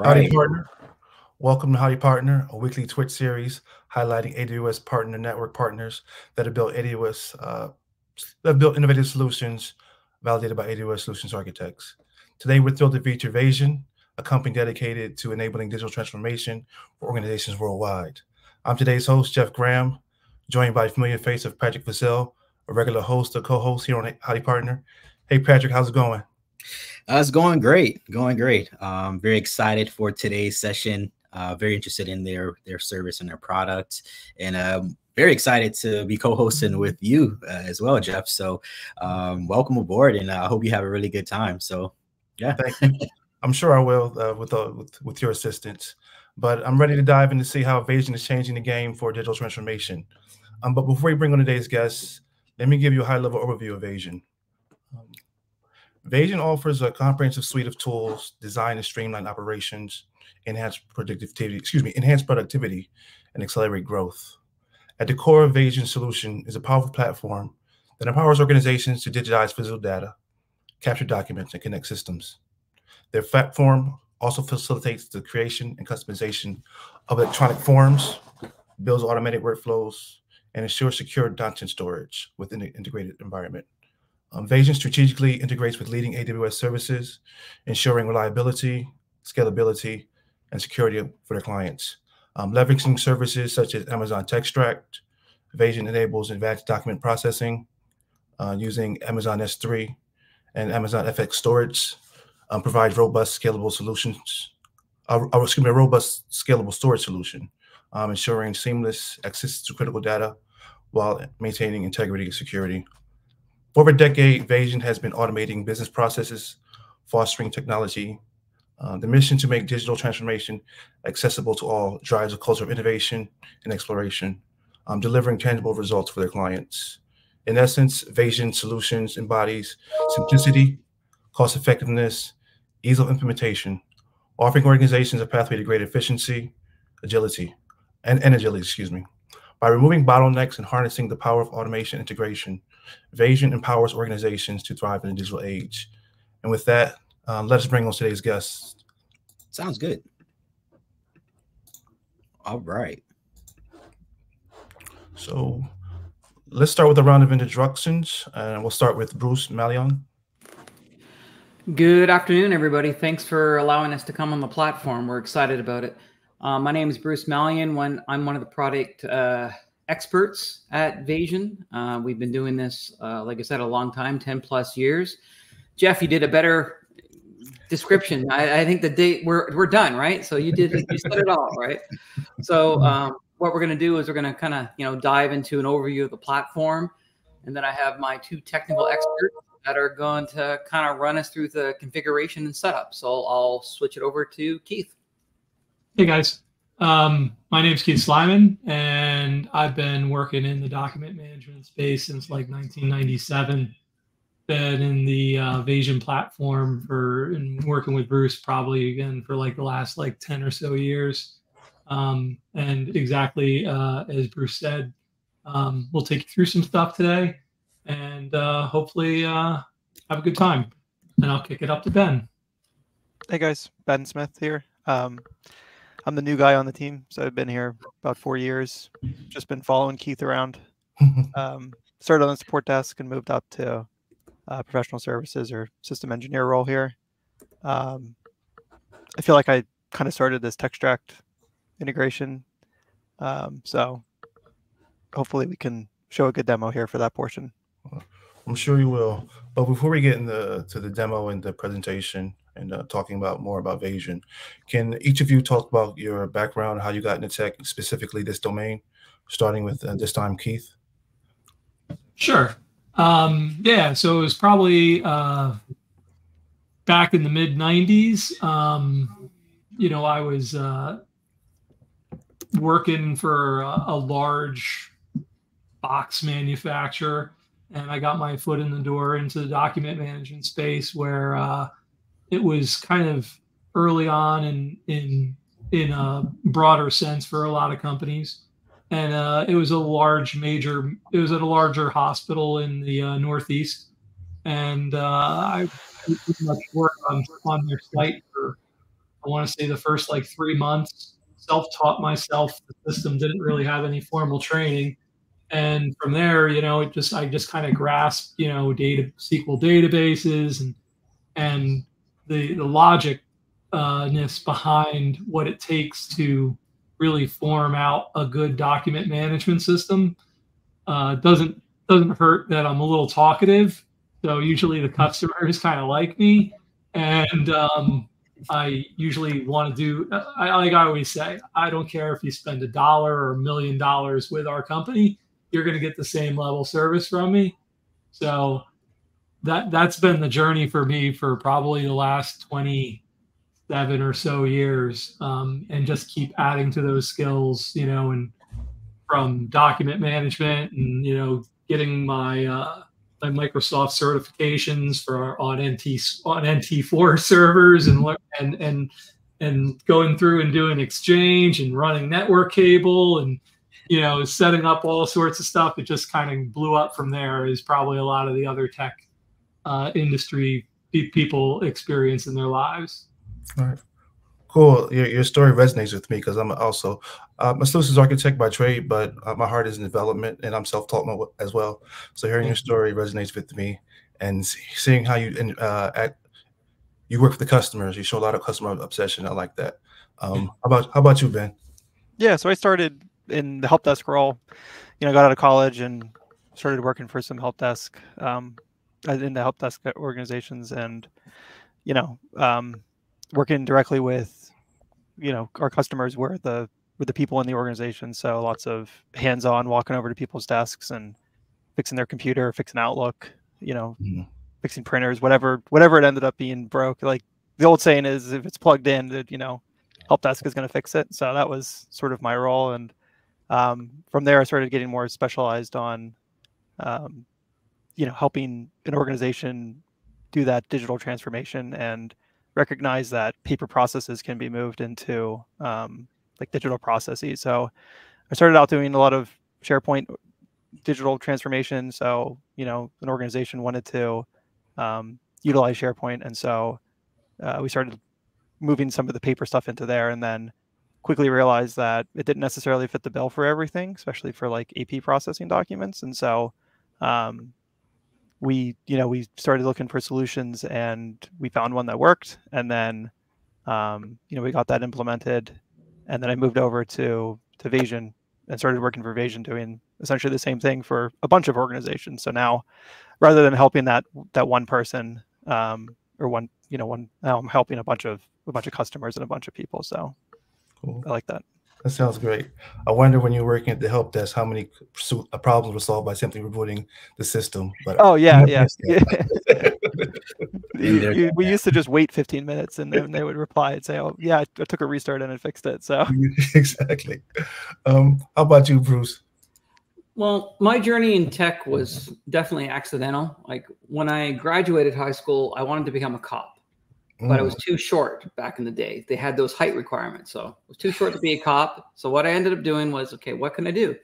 Howdy, Right. partner. Welcome to Howdy Partner, a weekly Twitch series highlighting AWS partner network partners that have built innovative solutions validated by AWS solutions architects. Today, we're thrilled to feature Vasion, a company dedicated to enabling digital transformation for organizations worldwide. I'm today's host, Jeff Graham, joined by familiar face of Patrick Vassell, a regular host or co-host here on Howdy Partner. Hey, Patrick, how's it going? It's going great. Going great. Very excited for today's session. Very interested in their service and their product, and very excited to be co-hosting with you as well, Jeff. So welcome aboard, and I hope you have a really good time. So yeah. Thank you. I'm sure I will with your assistance. But I'm ready to dive in to see how Vasion is changing the game for digital transformation. But before we bring on today's guests, let me give you a high-level overview of Vasion. Vasion offers a comprehensive suite of tools designed to streamline operations, enhance productivity, and accelerate growth. At the core of Vasion's solution is a powerful platform that empowers organizations to digitize physical data, capture documents, and connect systems. Their platform also facilitates the creation and customization of electronic forms, builds automated workflows, and ensures secure content storage within the integrated environment. Vasion strategically integrates with leading AWS services, ensuring reliability, scalability, and security for their clients. Leveraging services such as Amazon Textract, Vasion enables advanced document processing using Amazon S3 and Amazon FX storage, provides robust, scalable solutions. Robust, scalable storage solution, ensuring seamless access to critical data while maintaining integrity and security. For over a decade, Vasion has been automating business processes, fostering technology. The mission to make digital transformation accessible to all drives a culture of innovation and exploration, delivering tangible results for their clients. In essence, Vasion Solutions embodies simplicity, cost effectiveness, ease of implementation, offering organizations a pathway to greater efficiency, agility. By removing bottlenecks and harnessing the power of automation integration, Vasion empowers organizations to thrive in the digital age. And with that, let us bring on today's guests. Sounds good. All right. So let's start with a round of introductions, and we'll start with Bruce Malyon. Good afternoon, everybody. Thanks for allowing us to come on the platform. We're excited about it. My name is Bruce Malyon. I'm one of the product experts at Vasion. We've been doing this, like I said, a long time, 10 plus years. Jeff, you did a better description. I think the date we're done, right? So you said it all, right? So what we're going to do is we're going to kind of dive into an overview of the platform, and then I have my two technical experts that are going to kind of run us through the configuration and setup. So I'll switch it over to Keith. Hey guys, my name is Keith Slyman, and I've been working in the document management space since like 1997. Been in the Vasion platform and working with Bruce probably again for like the last like 10 or so years. And exactly as Bruce said, we'll take you through some stuff today, and hopefully have a good time. And I'll kick it up to Ben. Hey guys, Ben Smith here. I'm the new guy on the team, so I've been here about 4 years. Just been following Keith around. Started on the support desk and moved up to professional services or system engineer role here. I feel like I kind of started this Textract integration, so hopefully we can show a good demo here for that portion. I'm sure you will. But before we get to the demo and the presentation and talking more about Vasion, can each of you talk about your background, how you got into tech, specifically this domain, starting with this time, Keith? Sure. Yeah, so it was probably back in the mid 90s. I was working for a large box manufacturer, and I got my foot in the door into the document management space where it was kind of early on in a broader sense for a lot of companies. And it was a larger hospital in the Northeast. And I pretty much worked on their site for I want to say the first like 3 months, self-taught myself. The system didn't really have any formal training. And from there, I just kind of grasped, data SQL databases and the logic ness behind what it takes to really form out a good document management system. Doesn't hurt that I'm a little talkative, so usually the customers kind of like me, and I usually want to do. Like I always say, I don't care if you spend $1 or $1 million with our company, you're going to get the same level of service from me. So that's been the journey for me for probably the last 27 or so years, and just keep adding to those skills, and from document management and getting my my Microsoft certifications for on NT4 servers and going through and doing Exchange and running network cable and setting up all sorts of stuff. It just kind of blew up from there, is probably a lot of the other tech industry people experience in their lives. All right. Cool. Your story resonates with me because I'm also a solutions architect by trade, but my heart is in development and I'm self-taught as well. So hearing your story resonates with me, and seeing how you you work with the customers, you show a lot of customer obsession. I like that. How about you, Ben? Yeah, so I started in the help desk role. Got out of college and started working for some help desk in the help desk organizations, and working directly with our customers were the people in the organization. So lots of hands-on, walking over to people's desks and fixing their computer, fixing Outlook, fixing printers, whatever it ended up being broke. Like the old saying is, if it's plugged in, that help desk is going to fix it. So that was sort of my role, and from there I started getting more specialized on helping an organization do that digital transformation and recognize that paper processes can be moved into like digital processes. So I started out doing a lot of SharePoint digital transformation. So an organization wanted to utilize SharePoint, and so we started moving some of the paper stuff into there, and then quickly realized that it didn't necessarily fit the bill for everything, especially for like AP processing documents. And so we started looking for solutions, and we found one that worked. And then we got that implemented, and then I moved over to Vasion and started working for Vasion, doing essentially the same thing for a bunch of organizations. So now, rather than helping that one person now I'm helping a bunch of customers and a bunch of people. So cool. I like that. That sounds great. I wonder, when you're working at the help desk, how many problems were solved by simply rebooting the system. But yeah. We used to just wait 15 minutes, and then they would reply and say, "Oh, yeah, I took a restart and it fixed it." So exactly. How about you, Bruce? Well, my journey in tech was definitely accidental. Like when I graduated high school, I wanted to become a cop. But I was too short back in the day. They had those height requirements. So I was too short to be a cop. So what I ended up doing was, okay, what can I do?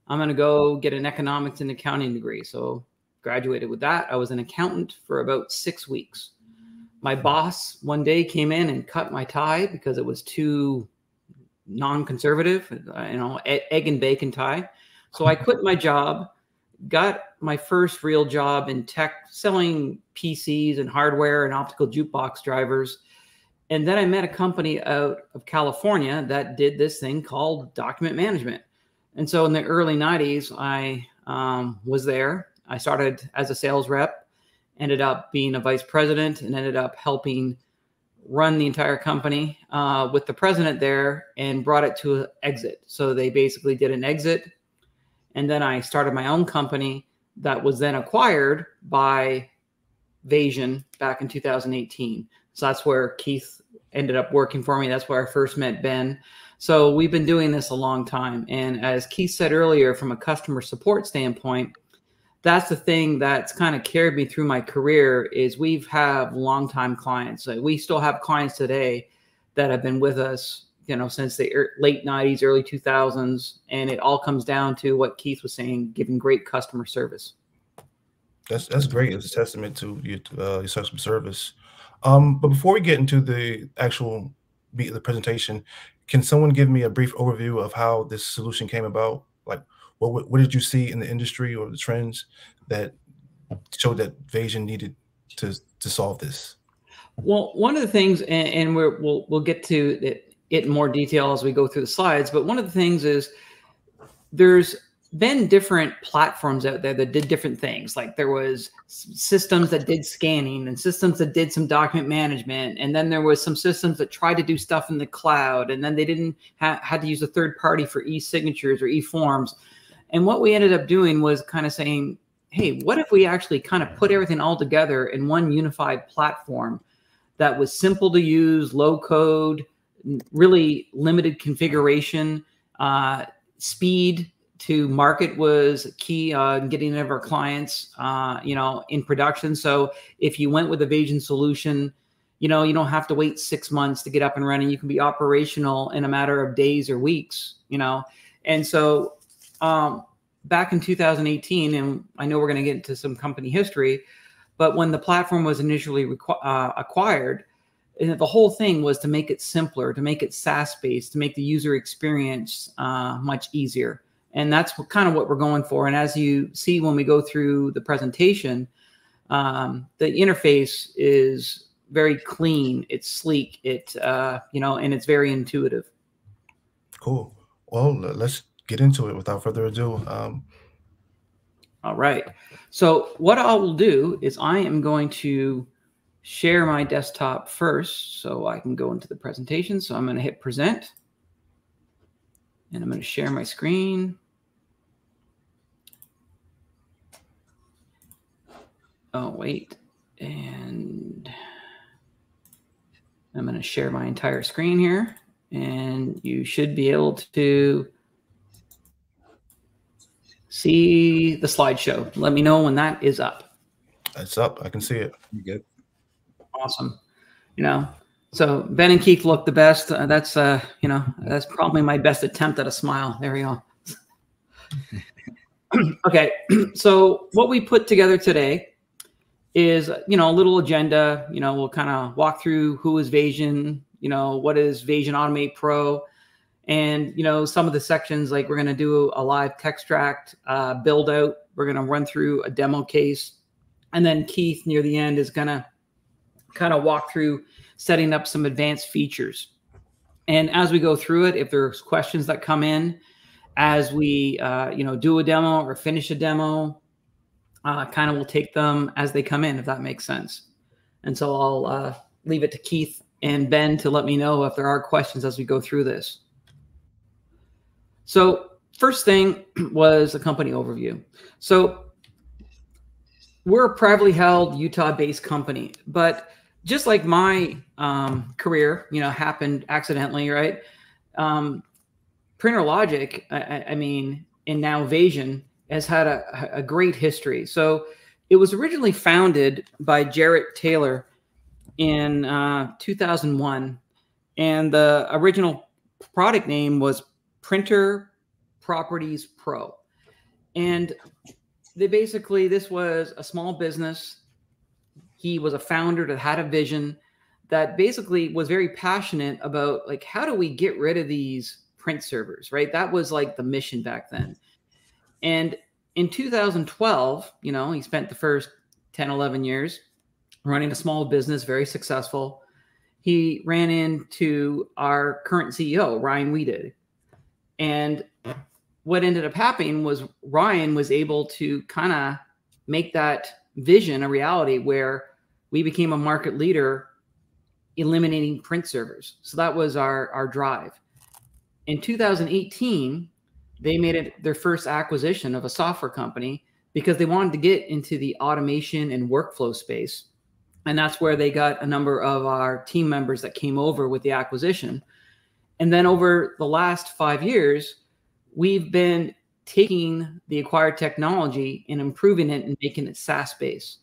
I'm going to go get an economics and accounting degree. So graduated with that. I was an accountant for about 6 weeks. My boss one day came in and cut my tie because it was too non-conservative, egg and bacon tie. So I quit my job, got my first real job in tech, selling PCs and hardware and optical jukebox drivers. And then I met a company out of California that did this thing called document management. And so in the early 90s, I was there. I started as a sales rep, ended up being a vice president, and ended up helping run the entire company with the president there, and brought it to an exit. So they basically did an exit. And then I started my own company that was then acquired by Vasion back in 2018. So that's where Keith ended up working for me. That's where I first met Ben. So we've been doing this a long time. And as Keith said earlier, from a customer support standpoint, that's the thing that's kind of carried me through my career, is we've have longtime clients. We still have clients today that have been with us since the late 90s, early 2000s. And it all comes down to what Keith was saying, giving great customer service. That's great. It's a testament to your customer service. But before we get into the actual the presentation. Can someone give me a brief overview of how this solution came about? Like, what did you see in the industry or the trends that showed that Vasion needed to solve this? Well, one of the things, and we'll get to it in more detail as we go through the slides, but one of the things is there's been different platforms out there that did different things. Like there was systems that did scanning and systems that did some document management. And then there was some systems that tried to do stuff in the cloud. And then they didn't had to use a third party for e-signatures or e-forms. And what we ended up doing was kind of saying, hey, what if we actually kind of put everything all together in one unified platform that was simple to use, low code, really limited configuration, speed to market was key in getting of our clients, in production. So if you went with a Vasion solution, you don't have to wait 6 months to get up and running. You can be operational in a matter of days or weeks, And so back in 2018, and I know we're going to get into some company history, but when the platform was initially acquired, the whole thing was to make it simpler, to make it SaaS-based, to make the user experience much easier. And that's kind of what we're going for. And as you see when we go through the presentation, the interface is very clean. It's sleek. And it's very intuitive. Cool. Well, let's get into it without further ado. All right. So what I will do is I am going to share my desktop first so I can go into the presentation. So I'm going to hit present. And I'm going to share my screen. Oh, wait. And I'm going to share my entire screen here. And you should be able to see the slideshow. Let me know when that is up. It's up. I can see it. You're good. Awesome. So Ben and Keith look the best. That's probably my best attempt at a smile. There we go. Okay. So what we put together today is, a little agenda. We'll kind of walk through who is Vasion, what is Vasion Automate Pro, and, some of the sections, like we're going to do a live tech extract build out. We're going to run through a demo case. And then Keith near the end is going to kind of walk through setting up some advanced features. And as we go through it, if there's questions that come in as we, do a demo or finish a demo, kind of we'll take them as they come in, if that makes sense. And so I'll leave it to Keith and Ben to let me know if there are questions as we go through this. So first thing was a company overview. So we're a privately held Utah-based company, but just like my career, happened accidentally, right? Printer Logic, and now Vasion has had a great history. So it was originally founded by Jarrett Taylor in 2001, and the original product name was Printer Properties Pro. And this was a small business. He was a founder that had a vision that basically was very passionate about, like, how do we get rid of these print servers, right? That was like the mission back then. And in 2012, he spent the first 10, 11 years running a small business, very successful. He ran into our current CEO, Ryan Weeded. And what ended up happening was Ryan was able to kind of make that vision a reality, where we became a market leader eliminating print servers. So that was our drive. In 2018, they made it their first acquisition of a software company because they wanted to get into the automation and workflow space. And that's where they got a number of our team members that came over with the acquisition. And then over the last 5 years, we've been taking the acquired technology and improving it and making it SaaS-based.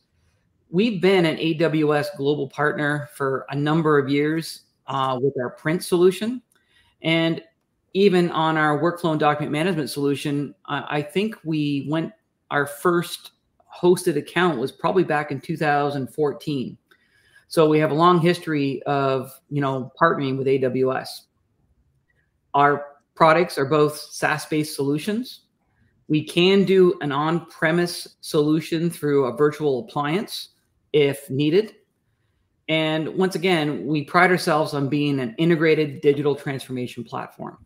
We've been an AWS global partner for a number of years with our print solution. And even on our workflow and document management solution, I think our first hosted account was probably back in 2014. So we have a long history of, partnering with AWS. Our products are both SaaS-based solutions. We can do an on-premise solution through a virtual appliance if needed. And once again, we pride ourselves on being an integrated digital transformation platform.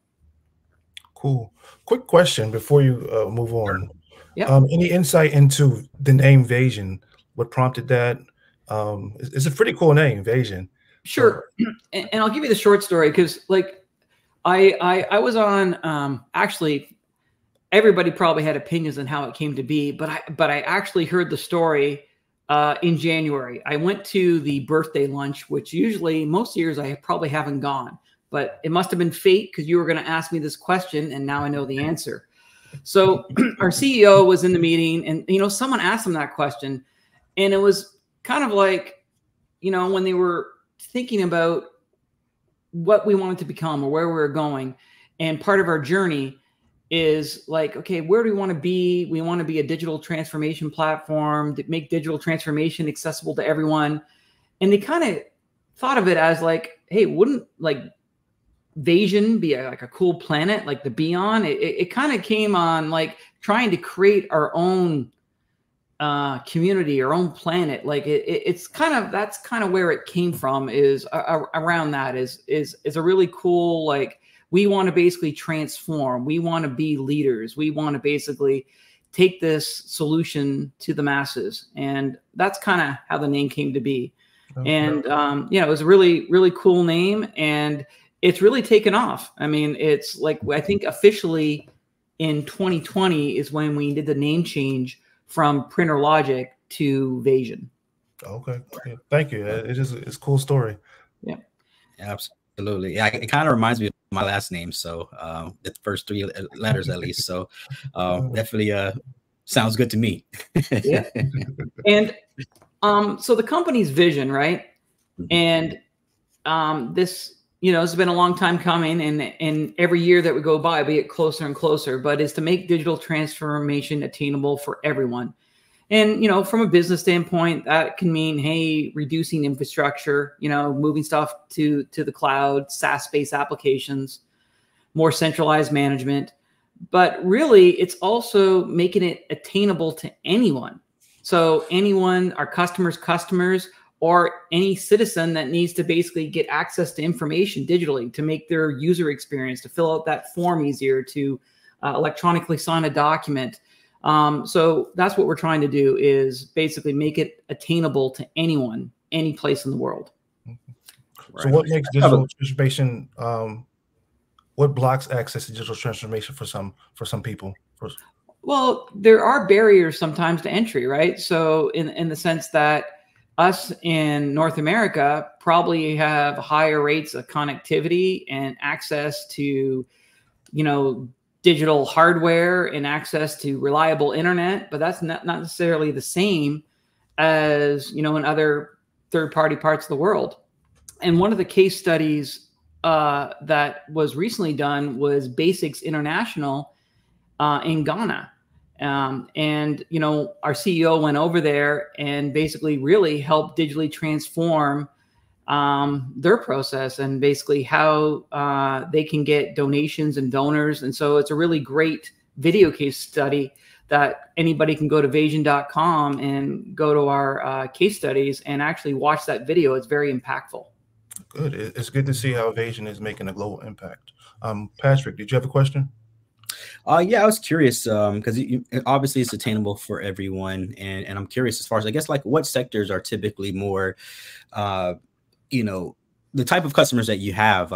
Cool. Quick question before you move on. Yeah. Any insight into the name Vasion? What prompted that? It's a pretty cool name, Vasion. Sure. And I'll give you the short story because, like, I was on. Actually, everybody probably had opinions on how it came to be, but I actually heard the story in January. I went to the birthday lunch, which usually most years I probably haven't gone, but it must have been fate because you were going to ask me this question, and now I know the answer. So our CEO was in the meeting, and someone asked him that question, and it was kind of like, when they were thinking about what we wanted to become or where we were going, and part of our journey is like, okay, where do we want to be? We want to be a digital transformation platform that make digital transformation accessible to everyone. And they kind of thought of it as like, hey, wouldn't like Vasion be like a cool planet like to be on? It kind of came on like trying to create our own community, our own planet. Like it's kind of, that's kind of where it came from, is around that is a really cool, like, we want to basically transform. We want to be leaders. We want to basically take this solution to the masses. And that's kind of how the name came to be. Okay. And, it was a really, really cool name, and it's really taken off. I mean, it's like, I think officially in 2020 is when we did the name change from Printer Logic to Vasion. Okay. Yeah, thank you. It's a cool story. Yeah. Absolutely. Yeah, it kind of reminds me of my last name. So the first three letters at least. So definitely sounds good to me. Yeah. And so the company's vision, right? And this, it's been a long time coming, and every year that we go by, we get closer and closer, but is to make digital transformation attainable for everyone. And, from a business standpoint, that can mean, hey, reducing infrastructure, moving stuff to the cloud, SaaS-based applications, more centralized management. But really, it's also making it attainable to anyone. So anyone, our customers, or any citizen that needs to basically get access to information digitally to make their user experience, to fill out that form easier, to electronically sign a document. So that's what we're trying to do, is basically make it attainable to anyone, any place in the world. So what makes digital transformation, what blocks access to digital transformation for some people? Well, there are barriers sometimes to entry, right? So in the sense that us in North America probably have higher rates of connectivity and access to, digital hardware and access to reliable internet, but that's not necessarily the same as, in other third-party parts of the world. And one of the case studies that was recently done was Basics International in Ghana. And, our CEO went over there and basically really helped digitally transform their process, and basically how they can get donations and donors. And so it's a really great video case study that anybody can go to vasion.com and go to our case studies and actually watch that video. It's very impactful. Good. It's good to see how Vasion is making a global impact. Patrick, did you have a question? Yeah, I was curious because obviously it's attainable for everyone, and I'm curious as far as, I guess, like, what sectors are typically more, the type of customers that you have.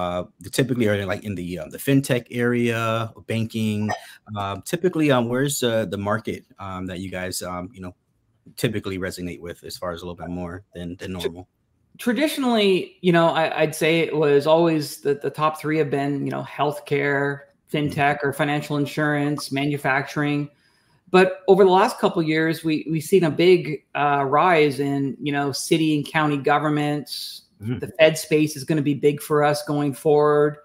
Typically are like in the fintech area, banking. Typically, where's the market that you guys typically resonate with as far as a little bit more than normal? Traditionally, I'd say it was always the top three have been, healthcare, fintech or financial insurance, manufacturing. But over the last couple of years, we've seen a big rise in, city and county governments. The Fed space is going to be big for us going forward.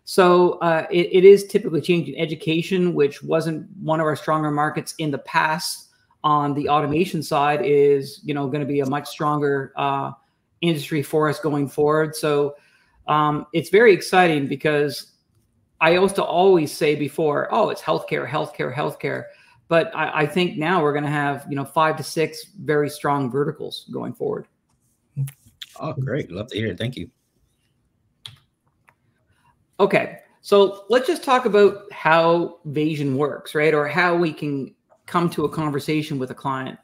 So it is typically changing. Education, which wasn't one of our stronger markets in the past, on the automation side is, going to be a much stronger industry for us going forward. So it's very exciting because I used to always say before, oh, it's healthcare, healthcare, healthcare. But I think now we're going to have, 5 to 6 very strong verticals going forward. Oh, great. Love to hear it. Thank you. Okay. So let's just talk about how Vasion works, right? Or how we can come to a conversation with a client.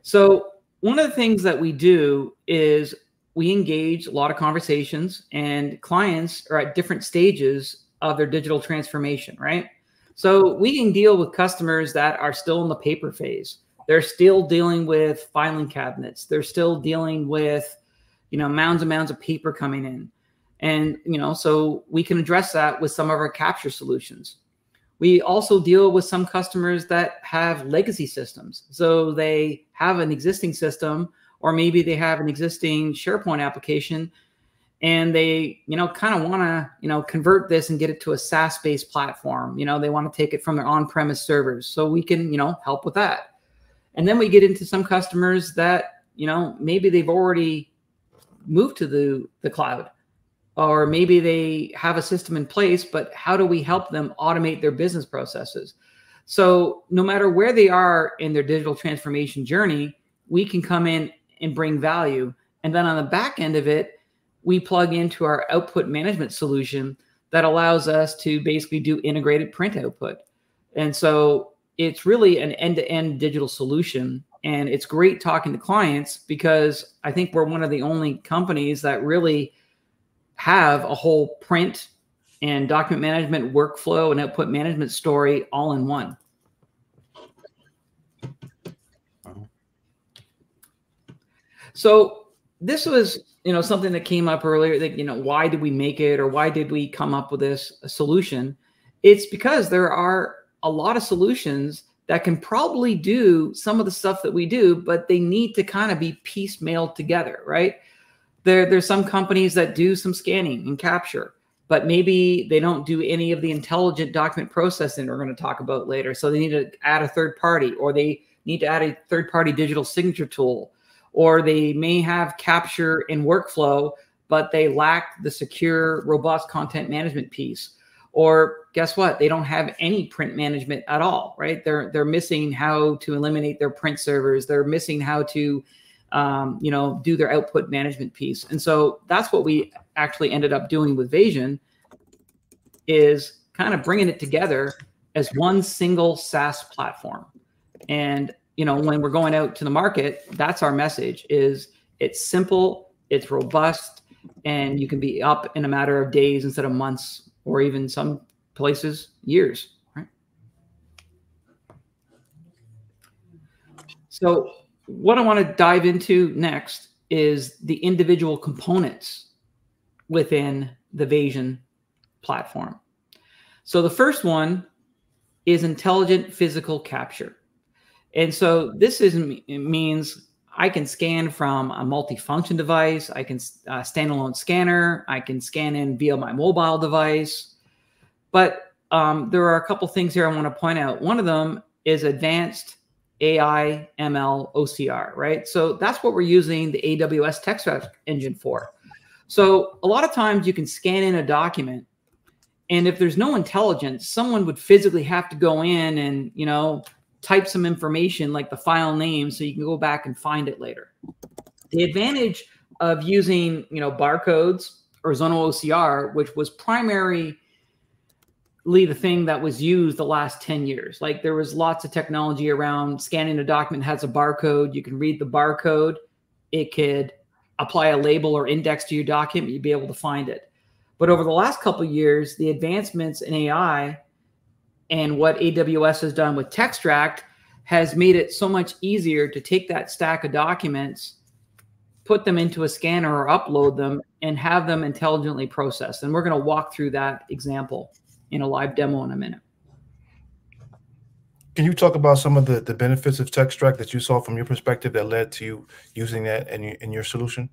So one of the things that we do is we engage a lot of conversations, and clients are at different stages of their digital transformation, right? So we can deal with customers that are still in the paper phase. They're still dealing with filing cabinets. They're still dealing with, mounds and mounds of paper coming in. And, so we can address that with some of our capture solutions. We also deal with some customers that have legacy systems. So they have an existing system, or maybe they have an existing SharePoint application, and they, kind of want to, convert this and get it to a SaaS-based platform. They want to take it from their on-premise servers. So we can, help with that. And then we get into some customers that, maybe they've already moved to the cloud, or maybe they have a system in place, but how do we help them automate their business processes? So no matter where they are in their digital transformation journey, we can come in and bring value. And then on the back end of it, we plug into our output management solution that allows us to basically do integrated print output. And so it's really an end-to-end digital solution. And it's great talking to clients because I think we're one of the only companies that really have a whole print and document management workflow and output management story all in one. So this was, something that came up earlier that, why did we make it, or why did we come up with this solution? It's because there are a lot of solutions that can probably do some of the stuff that we do, but they need to kind of be piecemealed together, right? There's some companies that do some scanning and capture, but maybe they don't do any of the intelligent document processing we're going to talk about later. So they need to add a third party, or they need to add a third party digital signature tool, or they may have capture and workflow, but they lack the secure, robust content management piece. Or guess what? They don't have any print management at all, right? They're missing how to eliminate their print servers. They're missing how to do their output management piece. And so that's what we actually ended up doing with Vasion, is kind of bringing it together as one single SaaS platform. And, when we're going out to the market, that's our message: is it's simple, it's robust, and you can be up in a matter of days instead of months, or even some places years, right? So what I want to dive into next is the individual components within the Vasion platform. So the first one is intelligent physical capture. And so this means I can scan from a multifunction device. I can standalone scanner. I can scan in via my mobile device. But there are a couple things here I want to point out. One of them is advanced AI, ML, OCR, right? So that's what we're using the AWS text engine for. So a lot of times you can scan in a document, and if there's no intelligence, someone would physically have to go in and, type some information like the file name so you can go back and find it later. The advantage of using, barcodes or zonal OCR, which was primarily the thing that was used the last 10 years. Like, there was lots of technology around scanning a document has a barcode. You can read the barcode. It could apply a label or index to your document. You'd be able to find it. But over the last couple of years, the advancements in AI and what AWS has done with Textract has made it so much easier to take that stack of documents, put them into a scanner or upload them, and have them intelligently processed. And we're going to walk through that example in a live demo in a minute. Can you talk about some of the benefits of Textract that you saw from your perspective that led to you using that in your solution?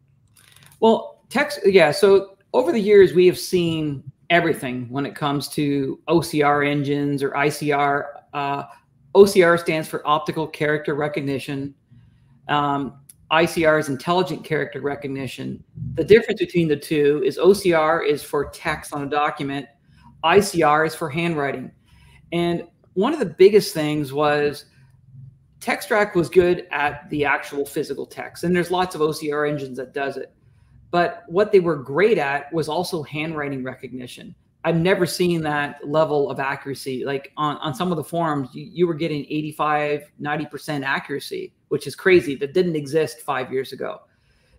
Well, so over the years, we have seen everything when it comes to OCR engines or ICR. OCR stands for optical character recognition. ICR is intelligent character recognition. The difference between the two is OCR is for text on a document. ICR is for handwriting. And one of the biggest things was TextRack was good at the actual physical text. And there's lots of OCR engines that does it. But what they were great at was also handwriting recognition. I've never seen that level of accuracy. Like on some of the forums, you were getting 85, 90% accuracy, which is crazy. That didn't exist 5 years ago.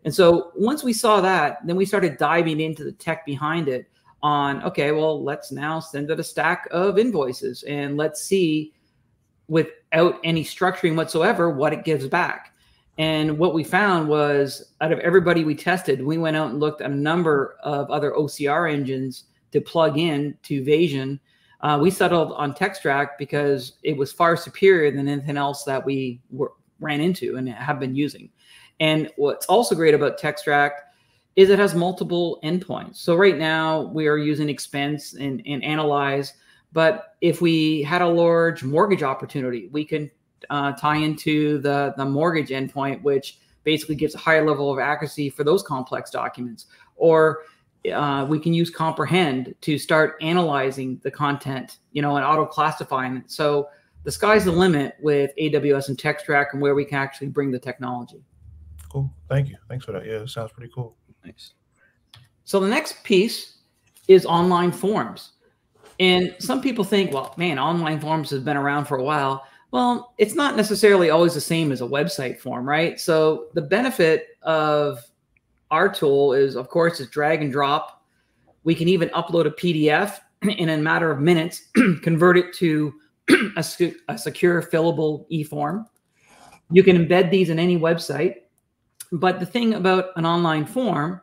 And so once we saw that, then we started diving into the tech behind it on, okay, well, let's now send it a stack of invoices and let's see without any structuring whatsoever what it gives back. And what we found was out of everybody we tested, we went out and looked at a number of other OCR engines to plug in to Vasion. We settled on TextRack because it was far superior than anything else that we ran into and have been using. And what's also great about TextRack is it has multiple endpoints. So right now we are using expense and analyze, but if we had a large mortgage opportunity, we can tie into the mortgage endpoint, which basically gives a higher level of accuracy for those complex documents. Or we can use comprehend to start analyzing the content, and auto-classifying it. So the sky's the limit with AWS and TextRack and where we can actually bring the technology. Cool. Thank you. Thanks for that. Yeah, it sounds pretty cool. Thanks. So the next piece is online forms. And some people think, well, man, online forms has been around for a while. Well, it's not necessarily always the same as a website form, right? So the benefit of our tool is, of course, is drag and drop. We can even upload a PDF in a matter of minutes, convert it to a secure fillable e-form. You can embed these in any website. But the thing about an online form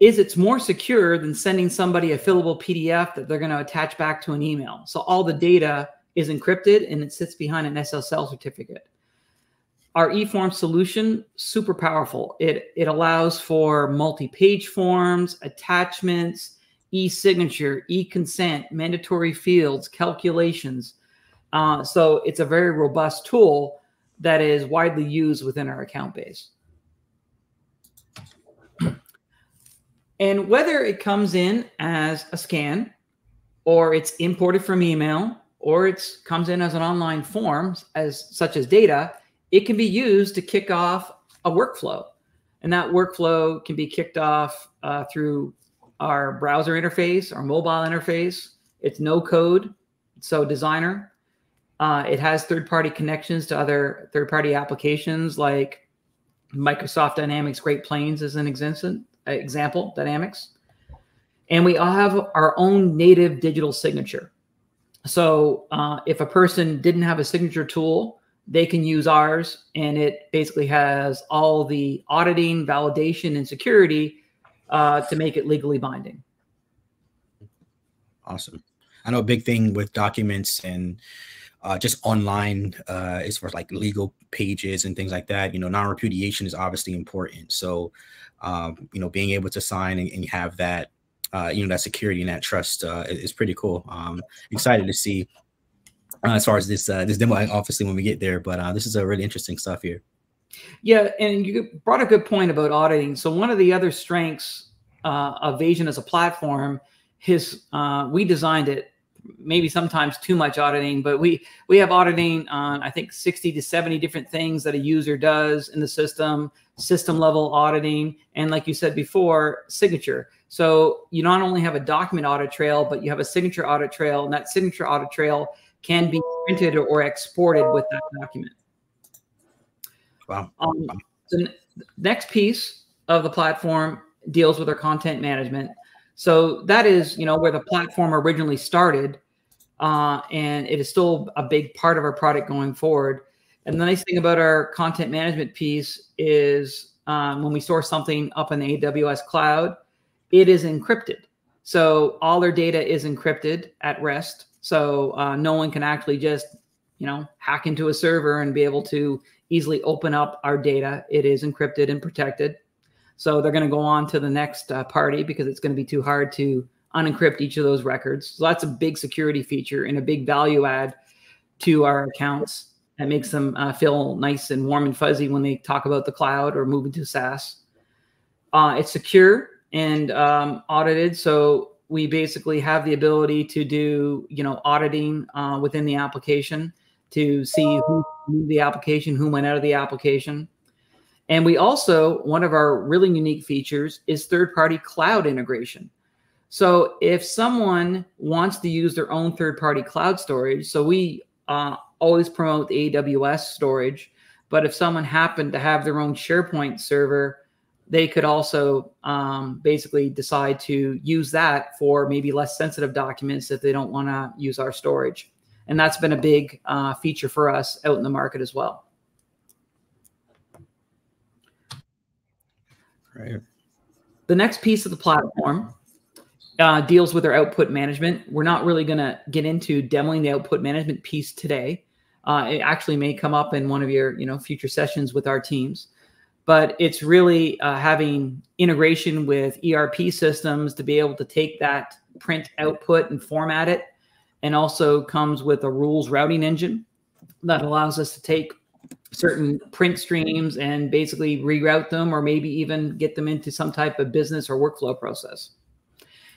is it's more secure than sending somebody a fillable PDF that they're going to attach back to an email. So all the data is encrypted and it sits behind an SSL certificate. Our eForm solution, super powerful. It allows for multi-page forms, attachments, e-signature, e-consent, mandatory fields, calculations. So it's a very robust tool that is widely used within our account base. And whether it comes in as a scan, or it's imported from email, or it comes in as an online form, such as data, it can be used to kick off a workflow. And that workflow can be kicked off through our browser interface, our mobile interface. It's no code, so Designer. It has third-party connections to other third-party applications like Microsoft Dynamics Great Plains as an example, Dynamics. And we all have our own native digital signature. So if a person didn't have a signature tool, they can use ours, and it basically has all the auditing, validation, and security to make it legally binding. Awesome. I know a big thing with documents and just online is for like legal pages and things like that. Non-repudiation is obviously important. So, being able to sign and have that, that security and that trust is pretty cool. Excited to see as far as this demo, obviously, when we get there. But this is a really interesting stuff here. Yeah, and you brought a good point about auditing. So one of the other strengths of Vasion as a platform is we designed it, maybe sometimes too much auditing, but we have auditing on, I think, 60 to 70 different things that a user does in the system level auditing. And like you said before, signature. So you not only have a document audit trail, but you have a signature audit trail, and that signature audit trail can be printed or exported with that document. Wow. The next piece of the platform deals with our content management. So that is, where the platform originally started, and it is still a big part of our product going forward. And the nice thing about our content management piece is when we store something up in the AWS cloud, it is encrypted. So all our data is encrypted at rest. So no one can actually just, hack into a server and be able to easily open up our data. It is encrypted and protected. So they're going to go on to the next party because it's going to be too hard to unencrypt each of those records. So that's a big security feature and a big value add to our accounts. That makes them feel nice and warm and fuzzy when they talk about the cloud or moving to SaaS. It's secure and audited, so we basically have the ability to do, auditing within the application to see who moved the application, who went out of the application. And we also, one of our really unique features is third-party cloud integration. So if someone wants to use their own third-party cloud storage, so we always promote the AWS storage, but if someone happened to have their own SharePoint server, they could also basically decide to use that for maybe less sensitive documents if they don't want to use our storage. And that's been a big feature for us out in the market as well. Right. The next piece of the platform deals with our output management. We're not really going to get into demoing the output management piece today. It actually may come up in one of your future sessions with our teams. But it's really having integration with ERP systems to be able to take that print output and format it, and also comes with a rules routing engine that allows us to take certain print streams and basically reroute them, or maybe even get them into some type of business or workflow process.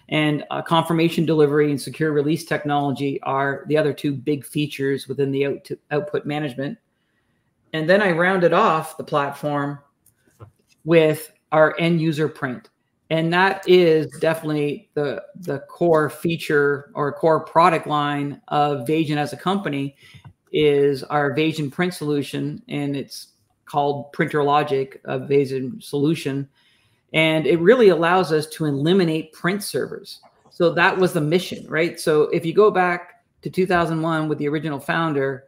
And confirmation delivery and secure release technology are the other two big features within the output management. And then I rounded off the platform with our end user print. And that is definitely the core feature or core product line of Vasion as a company, is our Vasion print solution. And it's called Printer Logic, a Vasion solution. And it really allows us to eliminate print servers. So that was the mission, right? So if you go back to 2001 with the original founder,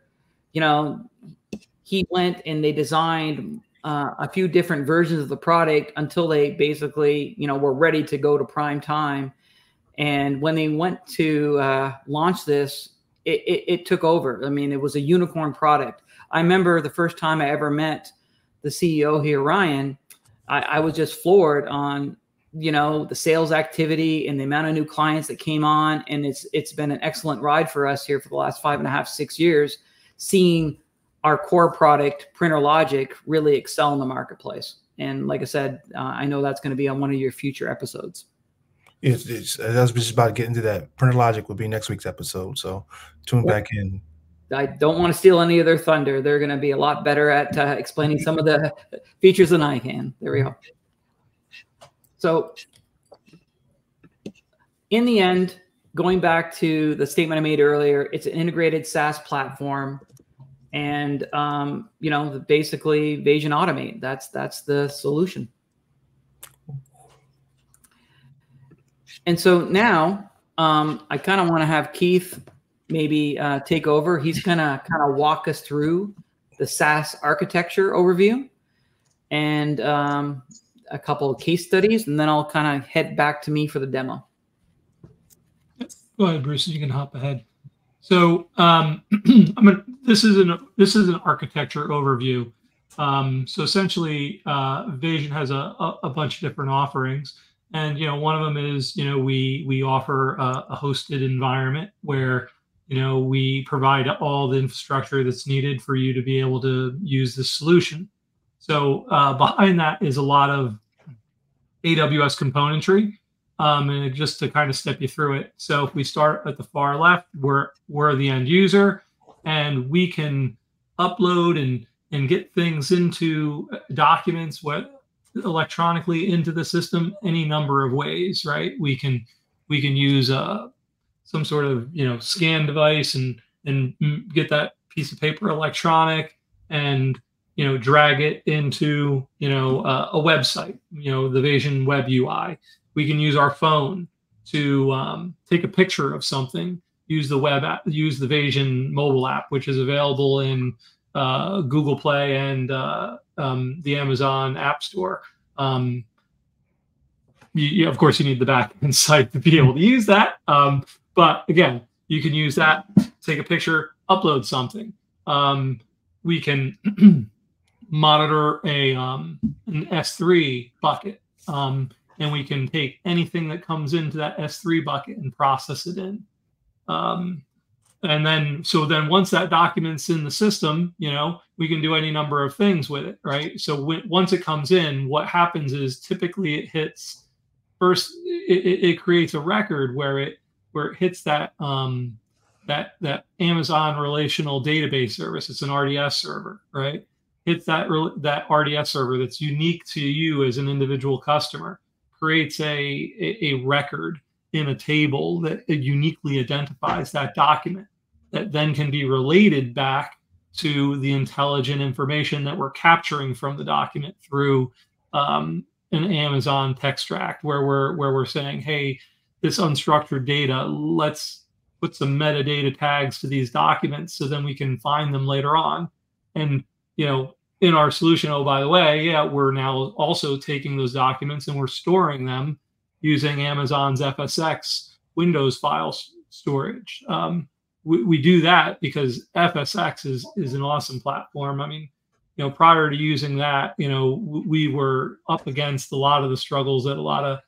he went and they designed a few different versions of the product until they basically, were ready to go to prime time. And when they went to launch this, it took over. I mean, it was a unicorn product. I remember the first time I ever met the CEO here, Ryan, I was just floored on, the sales activity and the amount of new clients that came on. And it's been an excellent ride for us here for the last 5.5, 6 years, seeing our core product, Printer Logic, really excel in the marketplace. And like I said, I know that's going to be on one of your future episodes. I was just about to get into that. Printer Logic will be next week's episode, so tune back in. I don't want to steal any of their thunder. They're going to be a lot better at explaining some of the features than I can. There we go. So in the end, going back to the statement I made earlier, it's an integrated SaaS platform. And, basically Vasion Automate, that's the solution. And so now I kind of want to have Keith maybe take over. He's going to kind of walk us through the SaaS architecture overview and a couple of case studies, and then I'll kind of head back to me for the demo. Go ahead, Bruce, you can hop ahead. So this is an architecture overview. So essentially, Vasion has a bunch of different offerings, and one of them is we offer a hosted environment where we provide all the infrastructure that's needed for you to be able to use this solution. So behind that is a lot of AWS componentry. And just to kind of step you through it. So if we start at the far left, we're the end user, and we can upload and get things into documents electronically into the system any number of ways, right? We can use some sort of scan device and get that piece of paper electronic and drag it into a website, the Vasion web UI. We can use our phone to take a picture of something, use the web app, use the Vasion mobile app, which is available in Google Play and the Amazon App Store. Of course, you need the backend site to be able to use that. But again, you can use that, take a picture, upload something. We can monitor an S3 bucket. And we can take anything that comes into that S3 bucket and process it in. and then once that document's in the system, we can do any number of things with it, right? So once it comes in, what happens is typically it hits first. It creates a record where it hits that that Amazon relational database service. It's an RDS server, right? Hits that RDS server that's unique to you as an individual customer, creates a record in a table that uniquely identifies that document, that then can be related back to the intelligent information that we're capturing from the document through an Amazon text extract, where we're saying, hey, this unstructured data, let's put some metadata tags to these documents so then we can find them later on. And in our solution, oh, by the way, we're now also taking those documents and we're storing them using Amazon's FSX Windows file storage. We do that because FSX is an awesome platform. I mean, prior to using that, we were up against a lot of the struggles that a lot of,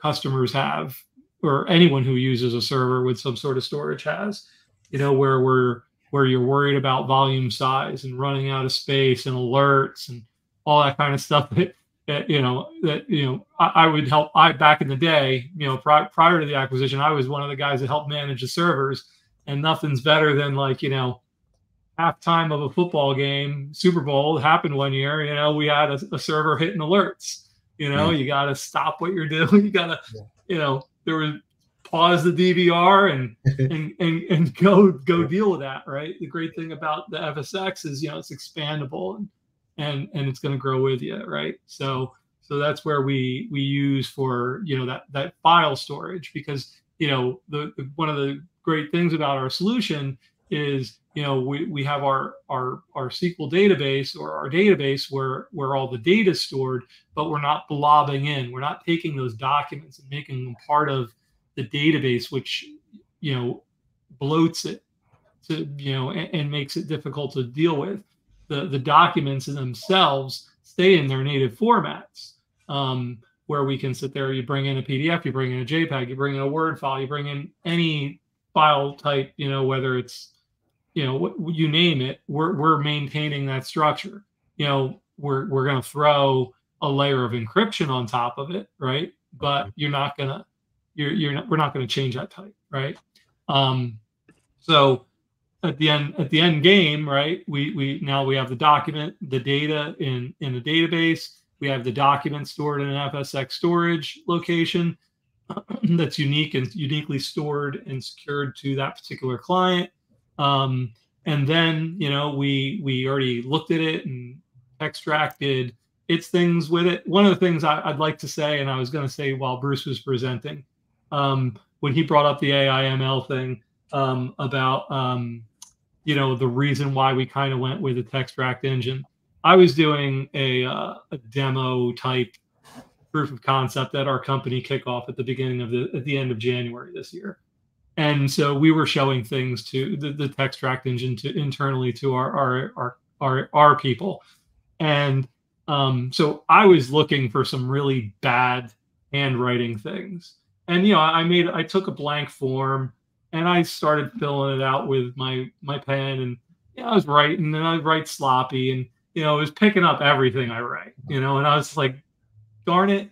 customers have, or anyone who uses a server with some sort of storage has, where you're worried about volume size and running out of space and alerts and all that kind of stuff I would help. Back in the day, prior to the acquisition, I was one of the guys that helped manage the servers, and nothing's better than halftime of a football game, Super Bowl happened one year, we had a server hitting alerts, you got to stop what you're doing. You got to, there was pause the DVR and go deal with that. Right. The great thing about the FSX is, it's expandable and it's going to grow with you. Right. So that's where we use for, that file storage, because, one of the great things about our solution is, we have our SQL database, or our database where all the data is stored, but we're not blobbing in. We're not taking those documents and making them part of the database, which, bloats it to, and makes it difficult to deal with. The documents in themselves stay in their native formats, where we can sit there. You bring in a PDF, you bring in a JPEG, you bring in a Word file, you bring in any file type, whether it's, you name it, we're maintaining that structure. We're going to throw a layer of encryption on top of it, right? But we're not going to change that type, right? So at the end game, right? We have the document, the data in a database. We have the document stored in an FSX storage location that's unique and uniquely stored and secured to that particular client. And then, we already looked at it and extracted its things with it. One of the things I'd like to say, and I was going to say while Bruce was presenting, when he brought up the AI ML thing, about, the reason why we kind of went with the text extract engine. I was doing a demo type proof of concept at our company kickoff at the end of January this year. And so we were showing things to the text extract engine internally to our people. And so I was looking for some really bad handwriting things. And, I took a blank form and I started filling it out with my pen, and I was writing, and I write sloppy, and, it was picking up everything I write, and I was like, darn it,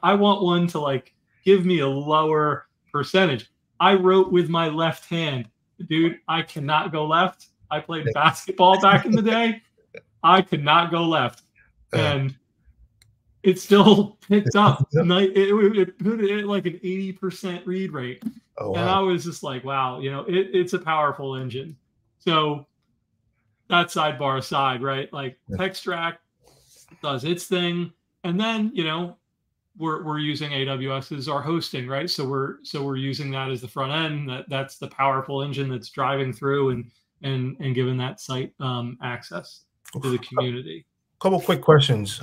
I want one to give me a lower percentage. I wrote with my left hand, dude. I cannot go left. I played basketball back in the day. I could not go left, and it still picked up. It put it at like an 80% read rate. Oh, wow. And I was just like, wow, it's a powerful engine. So that sidebar aside, right? Text extract does its thing, and then we're using AWS as our hosting, right? So we're using that as the front end. That's the powerful engine that's driving through and giving that site access to the community. Couple quick questions.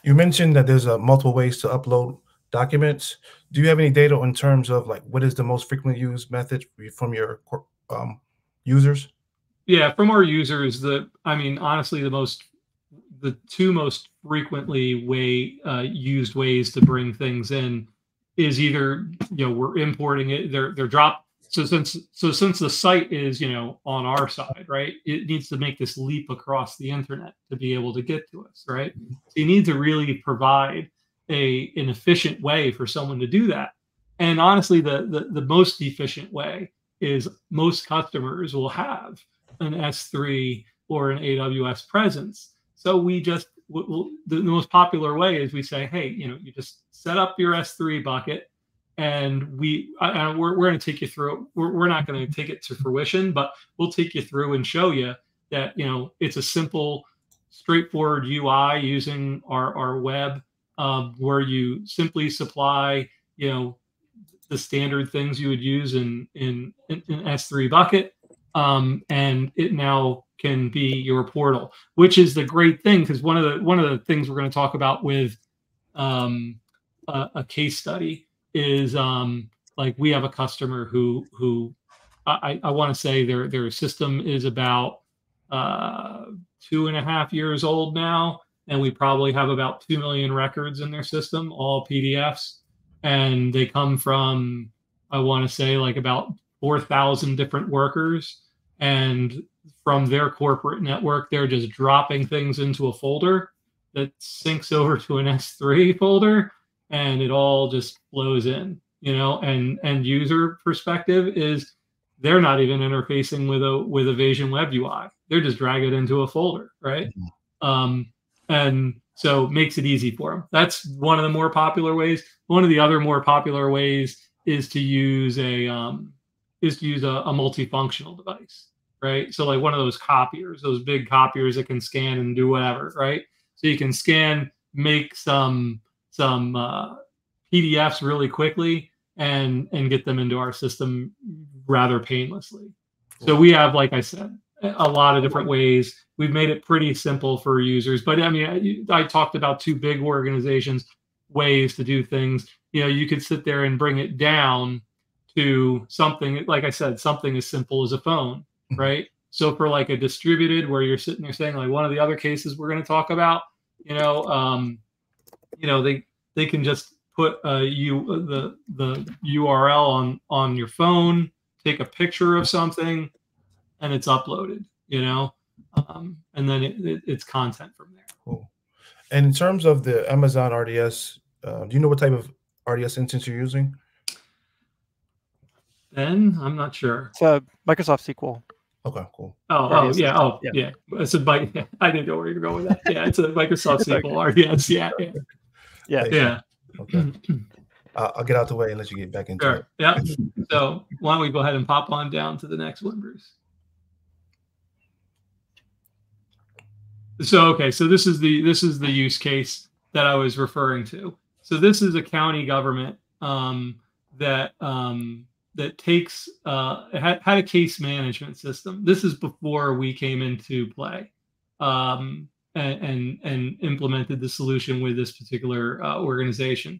You mentioned that there's multiple ways to upload documents. Do you have any data in terms of what is the most frequently used method from your users? Yeah, from our users, honestly, the two most frequently used ways to bring things in is either, we're importing it, they're drop So since the site is, on our side, right, it needs to make this leap across the internet to be able to get to us, right? So you need to really provide an efficient way for someone to do that. And honestly, the most efficient way is most customers will have an S3 or an AWS presence. So we just, the most popular way is we say, hey, you just set up your S3 bucket, and we're going to take you through it. We're not going to take it to fruition, but we'll take you through and show you that, it's a simple, straightforward UI using our web, where you simply supply, the standard things you would use in S3 bucket. And it now can be your portal, which is the great thing, because one of the things we're going to talk about with a case study is like we have a customer who I want to say their system is about 2.5 years old now, and we probably have about 2 million records in their system, all PDFs, and they come from, I want to say, like about 4,000 different workers, and from their corporate network, they're just dropping things into a folder that syncs over to an S3 folder, and it all just flows in, and end user perspective is they're not even interfacing with a Vasion web UI. They're just dragging it into a folder, right? And so it makes it easy for them. That's one of the more popular ways. One of the other more popular ways is to use a multifunctional device, right? So like one of those copiers, those big copiers that can scan and do whatever, right? So you can scan, make some PDFs really quickly and get them into our system rather painlessly. So we have, like I said, a lot of different ways. We've made it pretty simple for users, but I mean, I talked about two big organizations, ways to do things. You could sit there and bring it down to something, like I said, something as simple as a phone, right? So for like a distributed, where you're sitting there saying, like one of the other cases we're going to talk about, they can just put the URL on your phone, take a picture of something, and it's uploaded, and then it's content from there. Cool. And in terms of the Amazon RDS, do you know what type of RDS instance you're using? Ben, I'm not sure. It's Microsoft SQL. Okay, cool. Yeah. It's a I didn't know where you're going with that. Yeah, it's a Microsoft SQL RDS. Yeah. Okay. I'll get out the way and let you get back into it. Yeah. So why don't we go ahead and pop on down to the next one, Bruce? So this is the use case that I was referring to. So this is a county government that takes had a case management system. This is before we came into play and implemented the solution with this particular organization.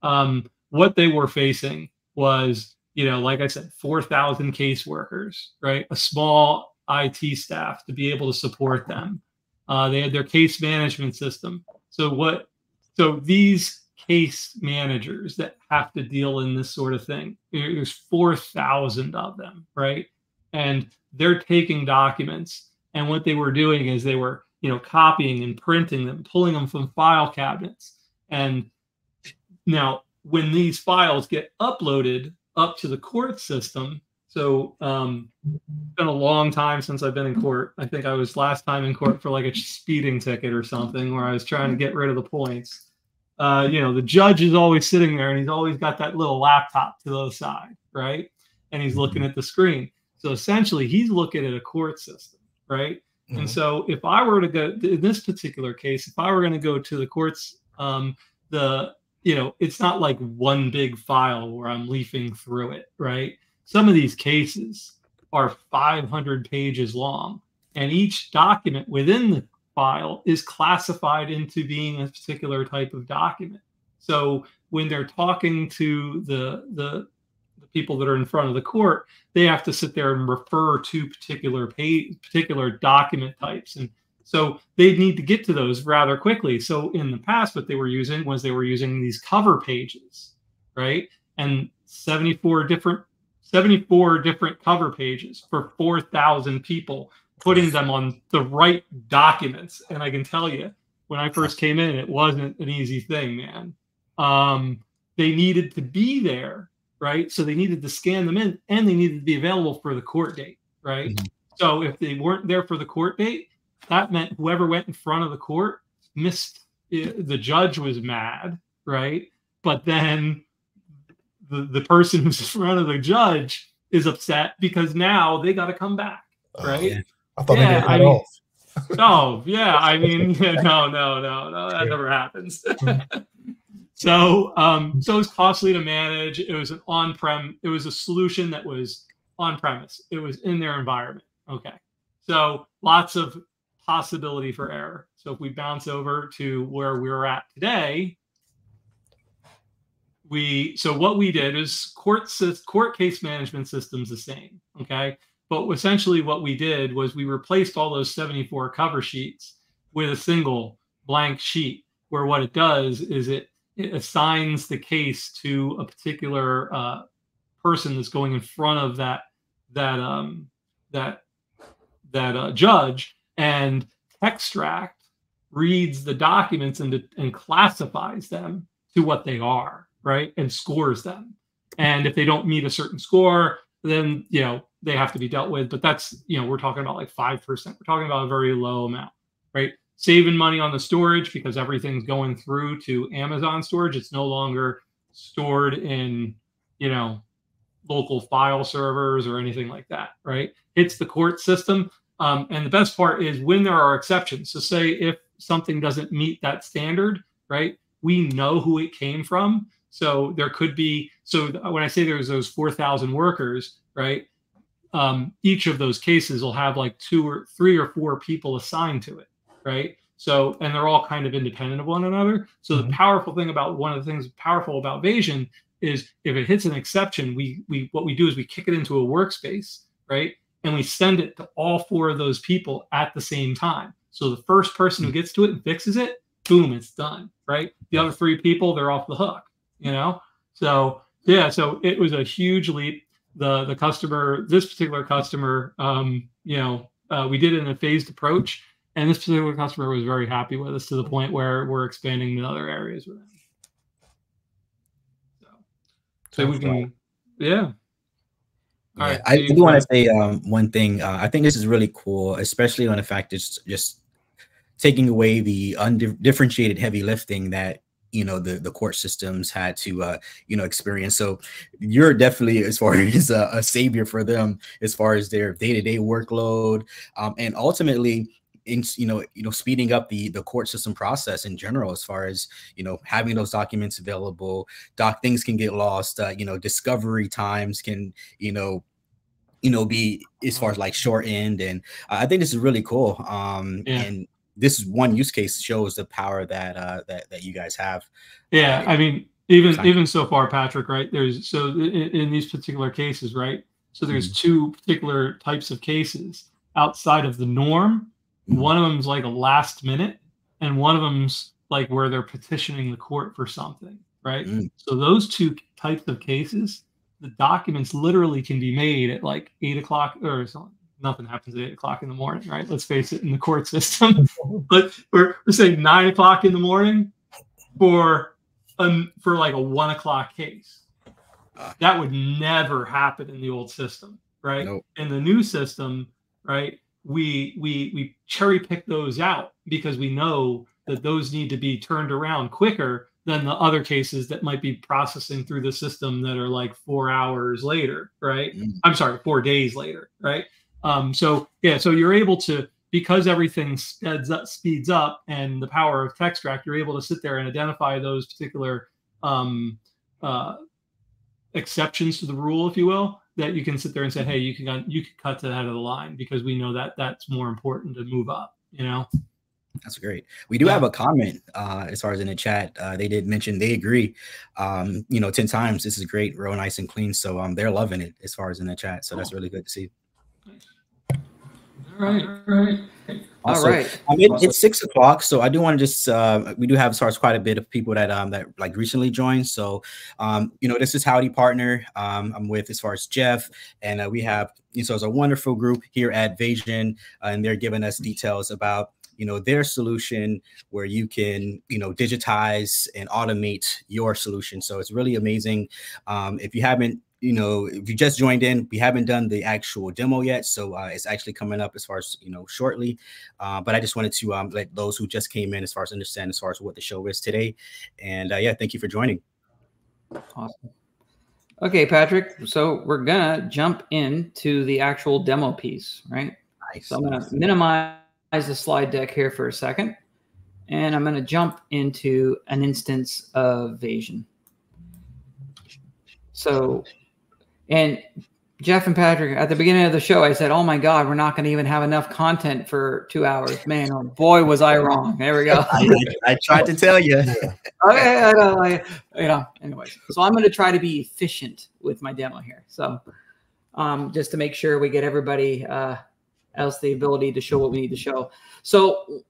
What they were facing was, like I said, 4,000 caseworkers, right? A small IT staff to be able to support them. They had their case management system. So these case managers that have to deal in this sort of thing, there's 4,000 of them, right? And they're taking documents, and what they were doing is they were, copying and printing them, pulling them from file cabinets. And now when these files get uploaded up to the court system, so it's been a long time since I've been in court. I think I was last time in court for like a speeding ticket or something, where I was trying to get rid of the points. The judge is always sitting there, and he's always got that little laptop to the side, right? And he's looking at the screen. So essentially, he's looking at a court system, right? Mm-hmm. And so if I were to go, in this particular case, if I were going to go to the courts, it's not like one big file where I'm leafing through it, right? Some of these cases are 500 pages long, and each document within the file is classified into being a particular type of document. So when they're talking to the people that are in front of the court, they have to sit there and refer to particular document types. And so they need to get to those rather quickly. So in the past, what they were using these cover pages, right? And 74 different 74 different cover pages for 4,000 people, putting them on the right documents. And I can tell you, when I first came in, it wasn't an easy thing, man. They needed to be there, right? So they needed to scan them in, and they needed to be available for the court date, right? Mm-hmm. So if they weren't there for the court date, that meant whoever went in front of the court missed. The judge was mad, right? But then the person who's in front of the judge is upset because now they got to come back, right? Yeah. I thought they got cut off. Oh, yeah. I mean, no, that never happens. So it was costly to manage. It was an on-prem. It was a solution that was on-premise. It was in their environment. Okay. So lots of possibility for error. So if we bounce over to where we're at today, what we did is court case management system's the same. Okay. But essentially what we did was we replaced all those 74 cover sheets with a single blank sheet, where what it does is it assigns the case to a particular person that's going in front of that judge, and Extract reads the documents and classifies them to what they are, right? And scores them. And if they don't meet a certain score, then, they have to be dealt with. But that's, we're talking about like 5%. We're talking about a very low amount, right? Saving money on the storage because everything's going through to Amazon storage. It's no longer stored in, local file servers or anything like that, right? It's the court system. And the best part is when there are exceptions. So say if something doesn't meet that standard, right? We know who it came from. So there could be, so when I say there's those 4,000 workers, right? Each of those cases will have like 2 or 3 or 4 people assigned to it, right? So, and they're all kind of independent of one another. So the powerful thing about, one of the things powerful about Vasion is if it hits an exception, what we do is we kick it into a workspace, right? And we send it to all 4 of those people at the same time. So the first person who gets to it and fixes it, boom, it's done, right? The other 3 people, they're off the hook, So yeah, so it was a huge leap. The customer, this particular customer, we did it in a phased approach, and this particular customer was very happy with us to the point where we're expanding in other areas with them. So we can, yeah. All right. I do want to say one thing. I think this is really cool, especially on the fact it's just taking away the undifferentiated heavy lifting that the court systems had to experience. So you're definitely, as far as a savior for them, as far as their day-to-day workload, and ultimately in speeding up the court system process in general, as far as having those documents available. Things can get lost. Discovery times can be as far as like shortened, and I think this is really cool. And this is one use case shows the power that you guys have. Yeah, I mean, even so far, Patrick, right? There's in these particular cases, right? So there's 2 particular types of cases outside of the norm. One of them is like a last minute, and one of them's like where they're petitioning the court for something, right? So those 2 types of cases, the documents literally can be made at like 8 o'clock or something. Nothing happens at 8 o'clock in the morning, right? Let's face it, in the court system. But we're saying 9 o'clock in the morning for like a 1 o'clock case. That would never happen in the old system, right? Nope. In the new system, right? We cherry pick those out because we know that those need to be turned around quicker than the other cases that might be processing through the system that are like 4 hours later, right? I'm sorry, 4 days later, right? So you're able to, because everything speeds up and the power of Extract, you're able to sit there and identify those particular exceptions to the rule, if you will, that you can sit there and say, hey, you can cut to the head of the line because we know that that's more important to move up, That's great. We do have a comment as far as in the chat. They did mention they agree. 10 times. This is great, real nice and clean. So they're loving it as far as in the chat. So that's really good to see. All Right. Also, All right. It's 6 o'clock, so I do want to just we do have as far as quite a bit of people that that like recently joined. So you know, this is Howdy Partner. I'm with as far as Jeff, and we have, you know, it's a wonderful group here at Vasion, and they're giving us details about, you know, their solution where you can, you know, digitize and automate your solution. So it's really amazing. If you haven't, you know, if you just joined in, we haven't done the actual demo yet. So it's actually coming up as far as, you know, shortly. But I just wanted to let those who just came in as far as understand as far as what the show is today. And yeah, thank you for joining. Awesome. Okay, Patrick. So we're gonna jump into the actual demo piece, right? Nice. So I'm gonna minimize the slide deck here for a second, and I'm gonna jump into an instance of Vasion. So, and Jeff and Patrick, at the beginning of the show, I said, oh my God, we're not going to even have enough content for 2 hours. Man, oh boy, was I wrong. There we go. I tried to tell you. Okay, I know, you know, anyways. So I'm going to try to be efficient with my demo here. So just to make sure we get everybody else the ability to show what we need to show. So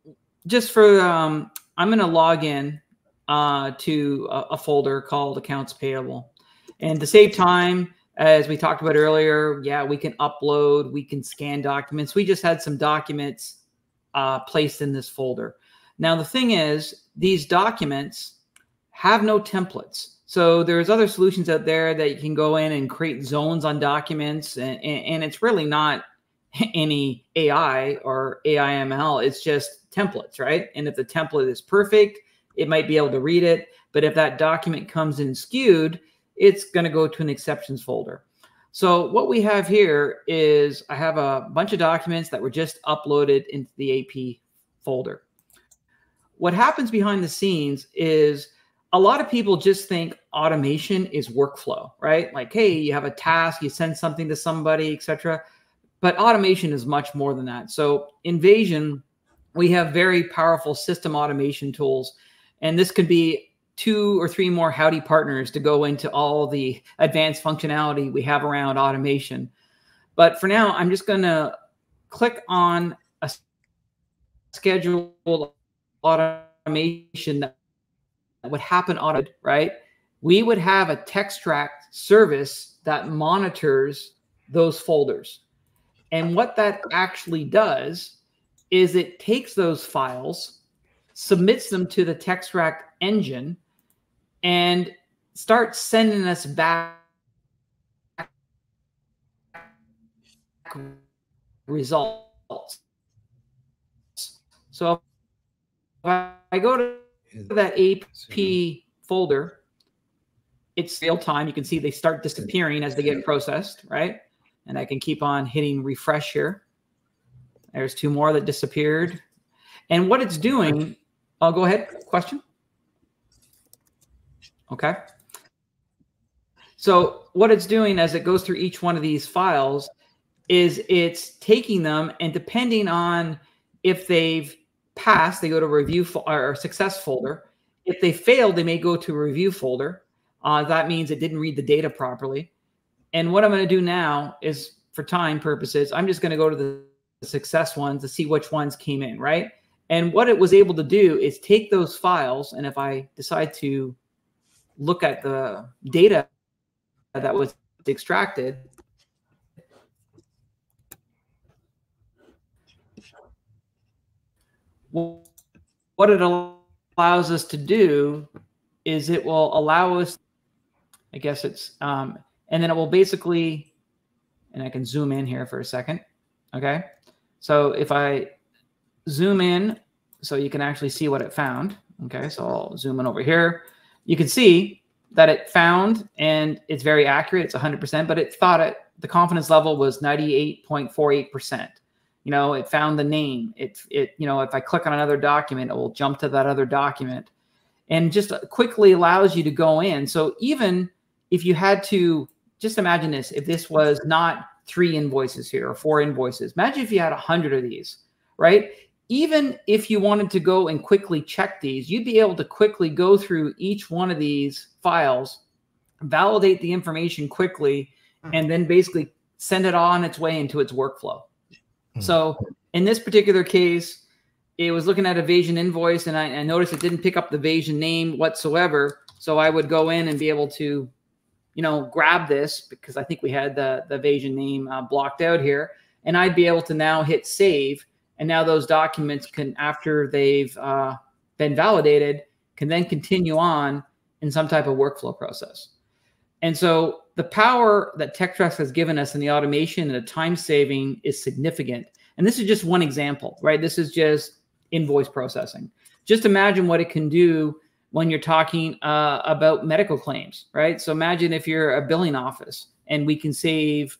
just for, I'm going to log in to a folder called Accounts Payable. And to save time, as we talked about earlier, yeah, we can upload, we can scan documents. We just had some documents placed in this folder. Now, the thing is, these documents have no templates. So there's other solutions out there that you can go in and create zones on documents, and it's really not any AI or AIML. It's just templates, right? And if the template is perfect, it might be able to read it. But if that document comes in skewed, it's going to go to an exceptions folder. So what we have here is I have a bunch of documents that were just uploaded into the AP folder. What happens behind the scenes is a lot of people just think automation is workflow, right? Like, hey, you have a task, you send something to somebody, etc. But automation is much more than that. So in Vasion, we have very powerful system automation tools, and this could be 2 or 3 more Howdy partners to go into all the advanced functionality we have around automation. But for now, I'm just going to click on a scheduled automation that would happen automated, right? We would have a textract service that monitors those folders. And what that actually does is it takes those files, submits them to the textract engine, and start sending us back results. So if I go to that AP folder, it's real time. You can see they start disappearing as they get processed, right? And I can keep on hitting refresh here. There's 2 more that disappeared. And what it's doing, I'll go ahead. Question? Okay. So what it's doing as it goes through each one of these files is it's taking them, and depending on if they've passed, they go to review or success folder. If they failed, they may go to a review folder. That means it didn't read the data properly. And what I'm going to do now is, for time purposes, I'm just going to go to the success ones to see which ones came in, right? And what it was able to do is take those files, and if I decide to look at the data that was extracted, what it allows us to do is it will allow us, I guess it's, and then it will basically, and I can zoom in here for a second. Okay. So if I zoom in, so you can actually see what it found. Okay. So I'll zoom in over here. You can see that it found, and it's very accurate. It's 100%, but it thought the confidence level was 98.48%. You know, it found the name. You know, if I click on another document, it will jump to that other document, and just quickly allows you to go in. So even if you had to, just imagine this, if this was not 3 invoices here or 4 invoices, imagine if you had 100 of these, right? Even if you wanted to go and quickly check these, you'd be able to quickly go through each one of these files, validate the information quickly, and then basically send it on its way into its workflow. So In this particular case, it was looking at a Vasion invoice, and I noticed it didn't pick up the Vasion name whatsoever. So I would go in and be able to, you know, grab this, because I think we had the Vasion name blocked out here, and I'd be able to now hit save. And now those documents can, after they've been validated, can then continue on in some type of workflow process. And so the power that TextRack has given us in the automation and the time saving is significant. And this is just one example, right? This is just invoice processing. Just imagine what it can do when you're talking about medical claims, right? So imagine if you're a billing office and we can save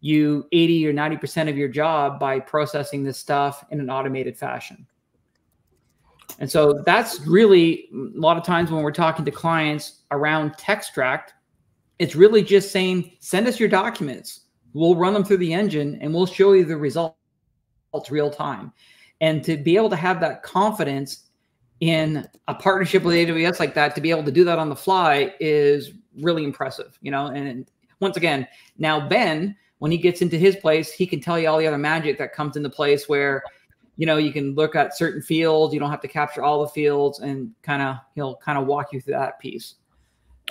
you 80 or 90% of your job by processing this stuff in an automated fashion. And so that's really, a lot of times when we're talking to clients around TextRack, it's really just saying, send us your documents. We'll run them through the engine and we'll show you the results real time. And to be able to have that confidence in a partnership with AWS like that, to be able to do that on the fly is really impressive, you know. And once again, now Ben, when he gets into his place, he can tell you all the other magic that comes into place where, you know, you can look at certain fields. You don't have to capture all the fields, and he'll kind of walk you through that piece.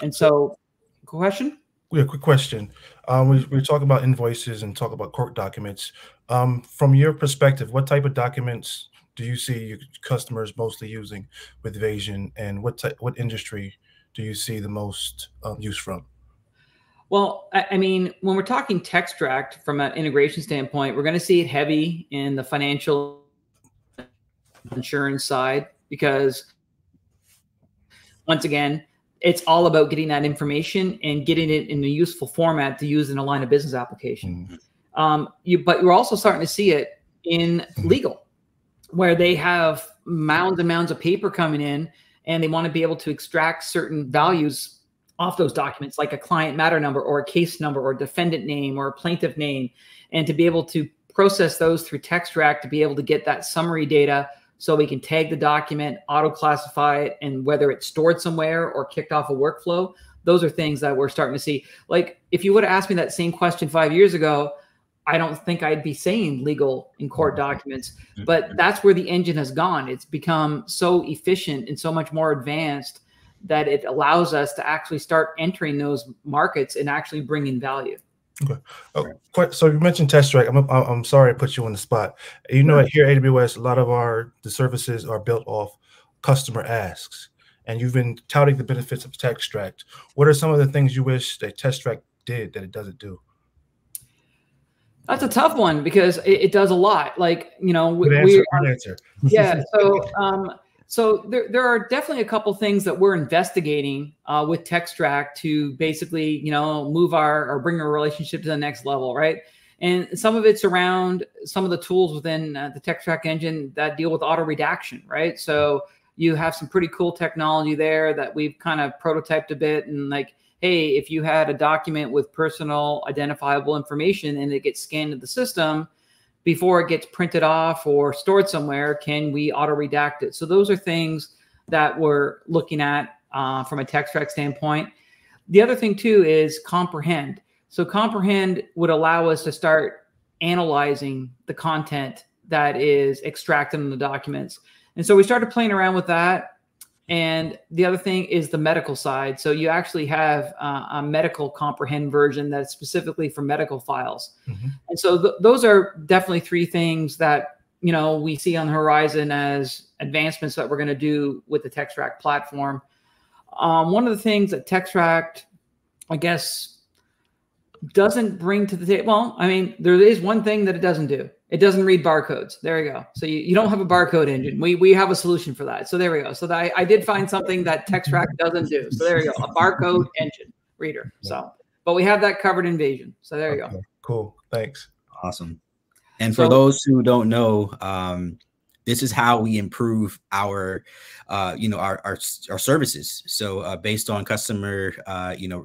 And so, question? Yeah, quick question. We're talking about invoices and talk about court documents. From your perspective, what type of documents do you see your customers mostly using with Vasion, and what industry do you see the most use from? Well, I mean, when we're talking TextRack from an integration standpoint, we're going to see it heavy in the financial insurance side, because once again, it's all about getting that information and getting it in a useful format to use in a line of business application. Mm-hmm. But you're also starting to see it in legal, where they have mounds and mounds of paper coming in, and they want to be able to extract certain values off those documents, like a client matter number or a case number or a defendant name or a plaintiff name, and to be able to process those through TextRack to be able to get that summary data, so we can tag the document, auto-classify it, and whether it's stored somewhere or kicked off a workflow. Those are things that we're starting to see. Like, if you would have asked me that same question 5 years ago, I don't think I'd be saying legal in court documents, but that's where the engine has gone. It's become so efficient and so much more advanced that it allows us to actually start entering those markets and actually bringing value. Okay. Oh, so you mentioned TextRack. I'm sorry I put you on the spot. You know, here at AWS, a lot of the services are built off customer asks, and you've been touting the benefits of TextRack. What are some of the things you wish that TextRack did that it doesn't do? That's a tough one, because it does a lot. Like, you know, answer. Yeah. So there are definitely a couple things that we're investigating with TextRack to basically, you know, move or bring our relationship to the next level, right? And some of it's around some of the tools within the TextRack engine that deal with auto redaction, right? So you have some pretty cool technology there that we've kind of prototyped a bit, and like, hey, if you had a document with personal identifiable information and it gets scanned to the system, before it gets printed off or stored somewhere, can we auto redact it? So those are things that we're looking at from a TextRack standpoint. The other thing too is comprehend. So comprehend would allow us to start analyzing the content that is extracted in the documents. And so we started playing around with that. And the other thing is the medical side. So you actually have a medical comprehend version that's specifically for medical files. Mm-hmm. And so those are definitely three things that, you know, we see on the horizon as advancements that we're going to do with the TextRack platform. One of the things that TextRack, I guess, doesn't bring to the table. Well, I mean, there is one thing that it doesn't do. It doesn't read barcodes. There you go. So you don't have a barcode engine. We have a solution for that. So there we go. So I did find something that TextRack doesn't do. So there you go, a barcode engine reader. So, but we have that covered in Vasion. So there you go. Cool. Thanks. Awesome. And for those who don't know, this is how we improve our, our services. So based on customer,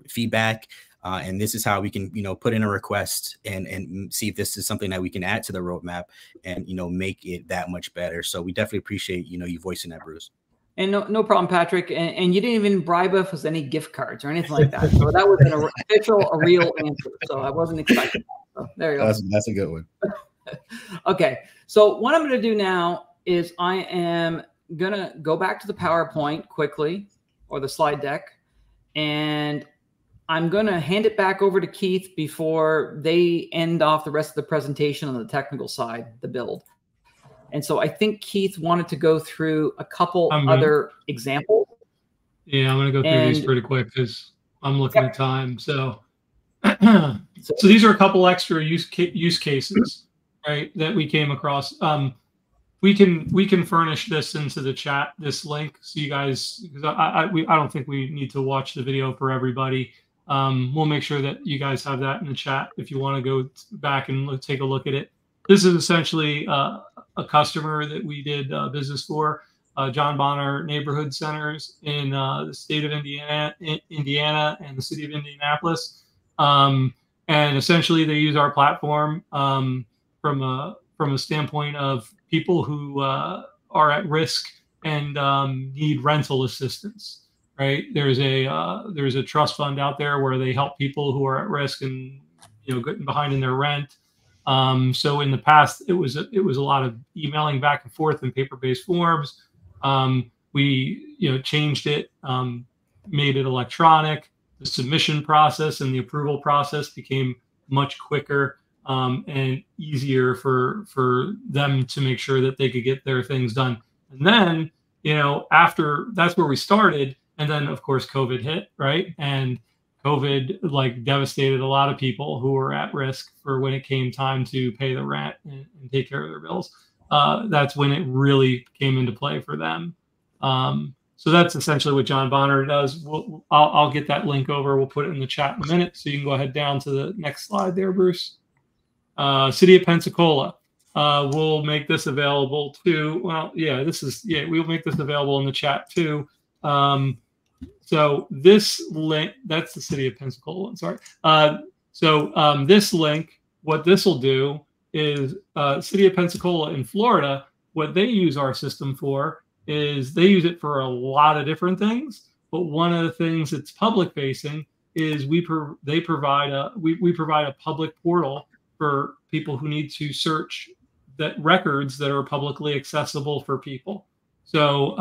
feedback. And this is how we can, put in a request and see if this is something that we can add to the roadmap and, make it that much better. So we definitely appreciate, you voicing that, Bruce. And no problem, Patrick. And you didn't even bribe us with any gift cards or anything like that. So that was an official, a real answer. So I wasn't expecting that. So there you go. That's a good one. Okay. So what I'm going to do now is I am going to go back to the PowerPoint quickly, or the slide deck, and I'm going to hand it back over to Keith before they end off the rest of the presentation on the technical side, the build. And so I think Keith wanted to go through a couple other examples. Yeah, I'm going to go through these pretty quick because I'm looking at time. So these are a couple extra use cases, right, that we came across. We can furnish this into the chat, this link, so you guys, because I don't think we need to watch the video for everybody. We'll make sure that you guys have that in the chat if you want to go back and take a look at it. This is essentially a customer that we did business for, John Bonner Neighborhood Centers in the state of Indiana and the city of Indianapolis. And essentially they use our platform from a standpoint of people who are at risk and need rental assistance. Right? There's a trust fund out there where they help people who are at risk and getting behind in their rent. So in the past, it was a lot of emailing back and forth in paper-based forms. We changed it, made it electronic. The submission process and the approval process became much quicker and easier for them to make sure that they could get their things done. And then after, that's where we started. And then, of course, COVID hit, right? And COVID devastated a lot of people who were at risk for when it came time to pay the rent and take care of their bills. That's when it really came into play for them. So that's essentially what John Bonner does. I'll get that link over. We'll put it in the chat in a minute. So you can go ahead down to the next slide there, Bruce. City of Pensacola. We'll make this available too. Well, yeah, we'll make this available in the chat too. So this link, that's the city of Pensacola. Sorry. This link, what this will do is city of Pensacola in Florida, what they use our system for is they use it for a lot of different things. But one of the things that's public facing is we provide a public portal for people who need to search that records that are publicly accessible for people. So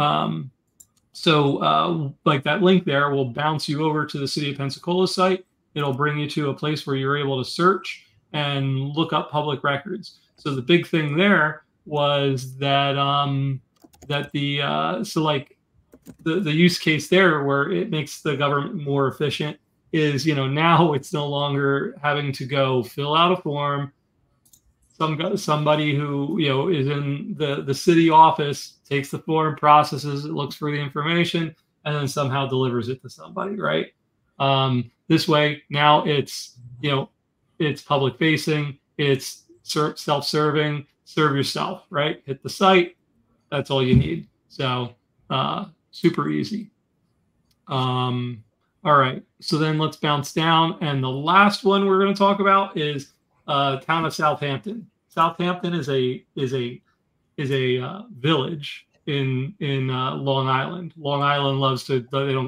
like that link there will bounce you over to the City of Pensacola site. It'll bring you to a place where you're able to search and look up public records. So the big thing there was that the use case there where it makes the government more efficient is, now it's no longer having to go fill out a form. Somebody who is in the city office takes the form, processes it, looks for the information, and then somehow delivers it to somebody, right? This way, now it's it's public facing, it's self-serving. Serve yourself, right? Hit the site. That's all you need. So super easy. All right. So then let's bounce down, and the last one we're going to talk about is town of Southampton. Southampton is a village in Long Island. Long Island loves to,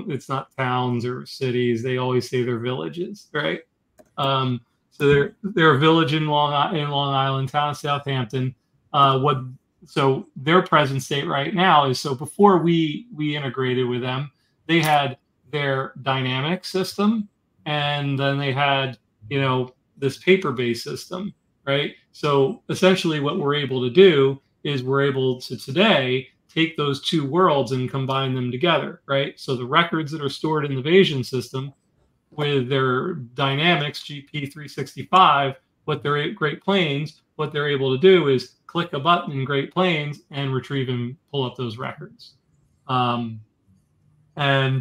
it's not towns or cities. They always say they're villages, right? So they're a village in Long Island, town of Southampton. So their present state right now is, so before we integrated with them, they had their dynamic system, and then they had this paper-based system, right? So essentially what we're able to do is we're able to today take those two worlds and combine them together, right? So the records that are stored in the Vasion system with their dynamics GP365, what they're Great Plains, what they're able to do is click a button in Great Plains and retrieve and pull up those records. And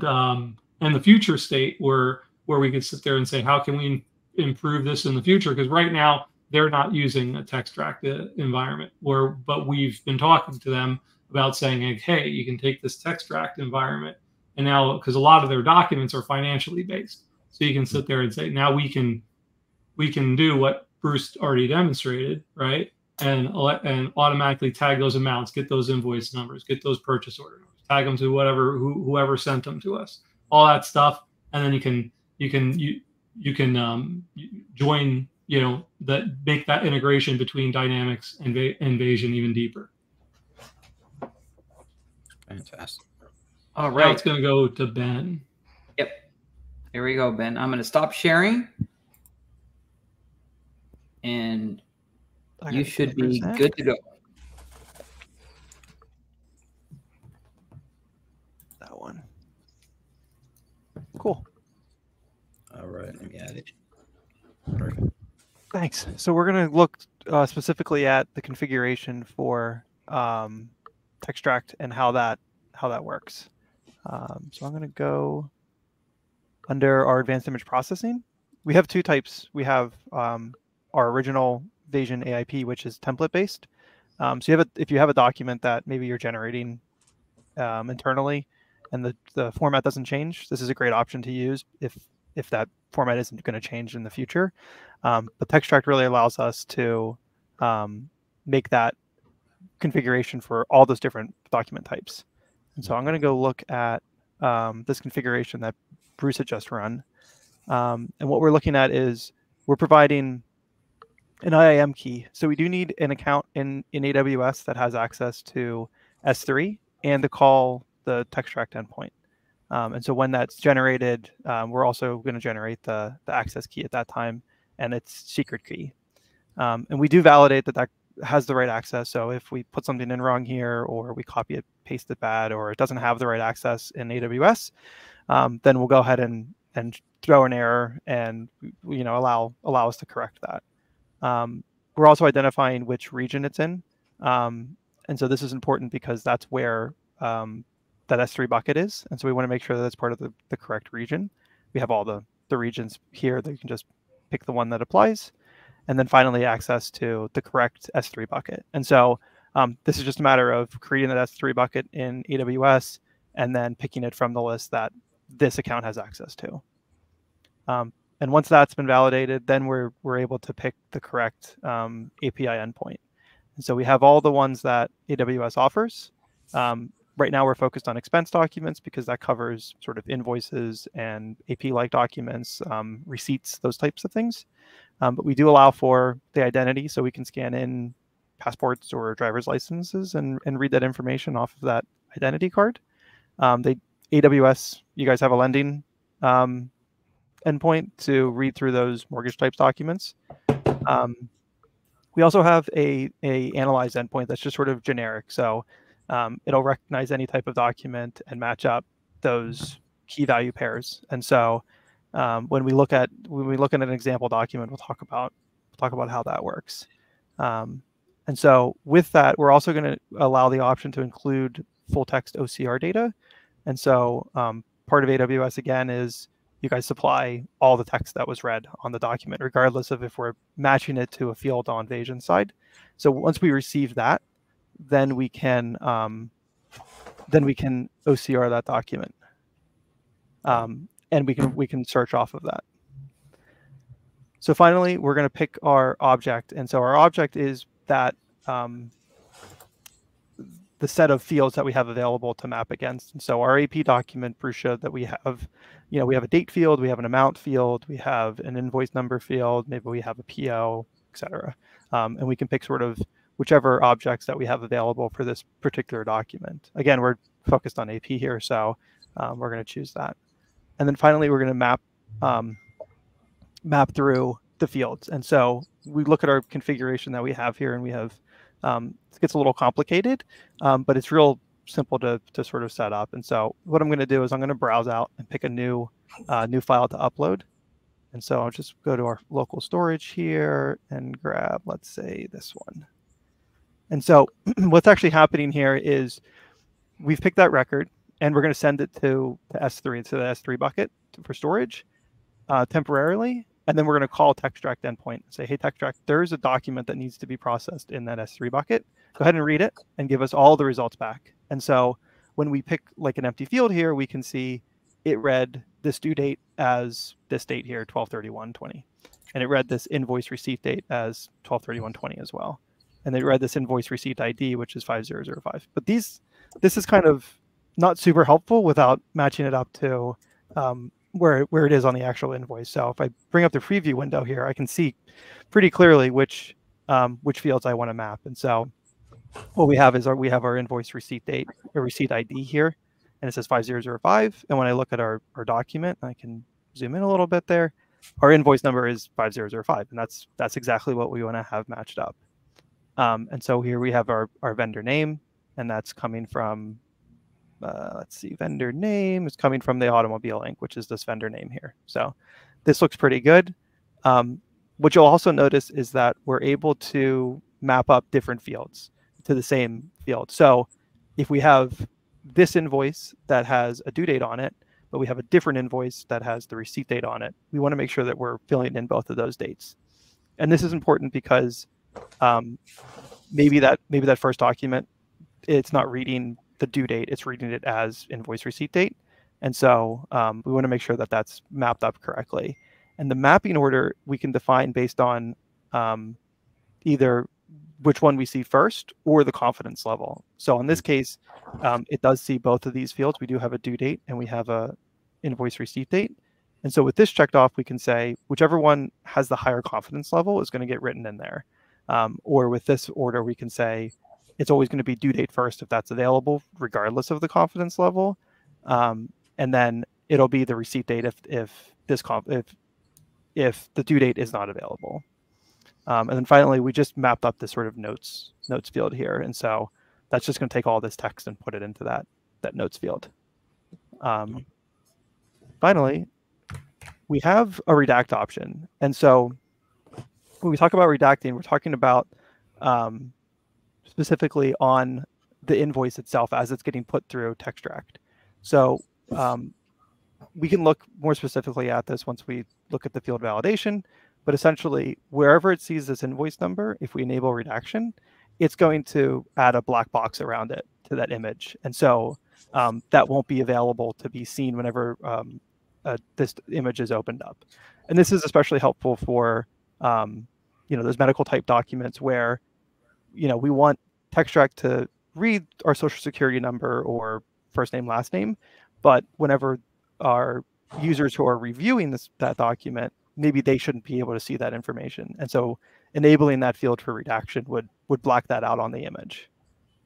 the future state where we could sit there and say, how can we improve this in the future? Because right now they're not using a text-tracked environment, but we've been talking to them about saying, hey, you can take this text-tracked environment, and now, because a lot of their documents are financially based, so you can sit there and say, now we can do what Bruce already demonstrated, right? And automatically tag those amounts, get those invoice numbers, get those purchase order numbers, tag them to whoever sent them to us, all that stuff, and then you can join that make that integration between Dynamics and Vasion even deeper. Fantastic. All right. Now it's going to go to Ben. Yep. Here we go, Ben. I'm going to stop sharing. And you should be good to go. That one. Cool. All right. Let me add it. Perfect. Thanks. So we're going to look specifically at the configuration for Textract and how that works. So I'm going to go under our advanced image processing. We have two types. We have our original Vasion AIP, which is template based. So if you have a document that maybe you're generating internally and the format doesn't change, this is a great option to use if that format isn't going to change in the future. But Textract really allows us to make that configuration for all those different document types. And so I'm going to go look at this configuration that Bruce had just run. And what we're looking at is we're providing an IAM key. So we do need an account in AWS that has access to S3 and to call the Textract endpoint. And so when that's generated, we're also going to generate the access key at that time and its secret key. And we do validate that has the right access. So if we put something in wrong here, or we copy it, paste it bad, or it doesn't have the right access in AWS, then we'll go ahead and throw an error and allow us to correct that. We're also identifying which region it's in. And so this is important because that's where that S3 bucket is. And so we want to make sure that that's part of the correct region. We have all the regions here that you can just pick the one that applies. And then finally access to the correct S3 bucket. And so this is just a matter of creating that S3 bucket in AWS and then picking it from the list that this account has access to. And once that's been validated, then we're able to pick the correct API endpoint. And so we have all the ones that AWS offers. Right now we're focused on expense documents because that covers sort of invoices and AP-like documents, receipts, those types of things. But we do allow for the identity, so we can scan in passports or driver's licenses and read that information off of that identity card. AWS, you guys have a lending endpoint to read through those mortgage types documents. We also have a analyze endpoint that's just sort of generic. So it'll recognize any type of document and match up those key value pairs. And so when we look at an example document, we'll talk about how that works. And so with that, we're also going to allow the option to include full text OCR data. And so part of AWS again is you guys supply all the text that was read on the document, regardless of if we're matching it to a field on Vasion side. So once we receive that, then we can OCR that document. And we can search off of that. So finally, we're going to pick our object. And so our object is that the set of fields that we have available to map against. And so our AP document, Bruce showed that we have a date field, we have an amount field, we have an invoice number field, maybe we have a PO, etc. And we can pick sort of whichever objects that we have available for this particular document. Again, we're focused on AP here, so we're going to choose that. And then finally, we're going to map through the fields. And so we look at our configuration that we have here, and we have, it gets a little complicated, but it's real simple to sort of set up. And so what I'm going to do is I'm going to browse out and pick a new file to upload. And so I'll just go to our local storage here and grab, let's say, this one. And so what's actually happening here is we've picked that record, and we're going to send it to S3, to the S3 bucket for storage temporarily. And then we're going to call Textract endpoint and say, hey, Textract, there's a document that needs to be processed in that S3 bucket. Go ahead and read it and give us all the results back. And so when we pick like an empty field here, we can see it read this due date as this date here, 12/31/20. And it read this invoice receipt date as 12/31/20 as well. And they read this invoice receipt ID, which is 5005. But this is kind of not super helpful without matching it up to where it is on the actual invoice. So if I bring up the preview window here, I can see pretty clearly which fields I want to map. And so what we have is our invoice receipt date or receipt ID here, and it says 5005. And when I look at our document, I can zoom in a little bit there. Our invoice number is 5005, and that's exactly what we want to have matched up. And so here we have our vendor name, and that's coming from, let's see, vendor name is coming from the automobile ink, which is this vendor name here. So this looks pretty good. What you'll also notice is that we're able to map up different fields to the same field. So if we have this invoice that has a due date on it, but we have a different invoice that has the receipt date on it, we want to make sure that we're filling in both of those dates. And this is important because maybe that first document, it's not reading the due date, it's reading it as invoice receipt date. And so we want to make sure that that's mapped up correctly. And the mapping order we can define based on either which one we see first or the confidence level. So in this case, it does see both of these fields. We do have a due date and we have a invoice receipt date. And so with this checked off, we can say whichever one has the higher confidence level is going to get written in there. Or with this order, we can say it's always going to be due date first if that's available, regardless of the confidence level. And then it'll be the receipt date if the due date is not available. And then finally, we just mapped up this sort of notes field here. And so that's just going to take all this text and put it into that notes field. Finally, we have a redact option. And so when we talk about redacting, we're talking about specifically on the invoice itself as it's getting put through TextRact. So we can look more specifically at this once we look at the field validation. But essentially, wherever it sees this invoice number, if we enable redaction, it's going to add a black box around it to that image. And so that won't be available to be seen whenever this image is opened up. And this is especially helpful for those medical type documents where we want TextRact to read our social security number or first name, last name, but whenever our users who are reviewing that document, maybe they shouldn't be able to see that information. And so enabling that field for redaction would black that out on the image.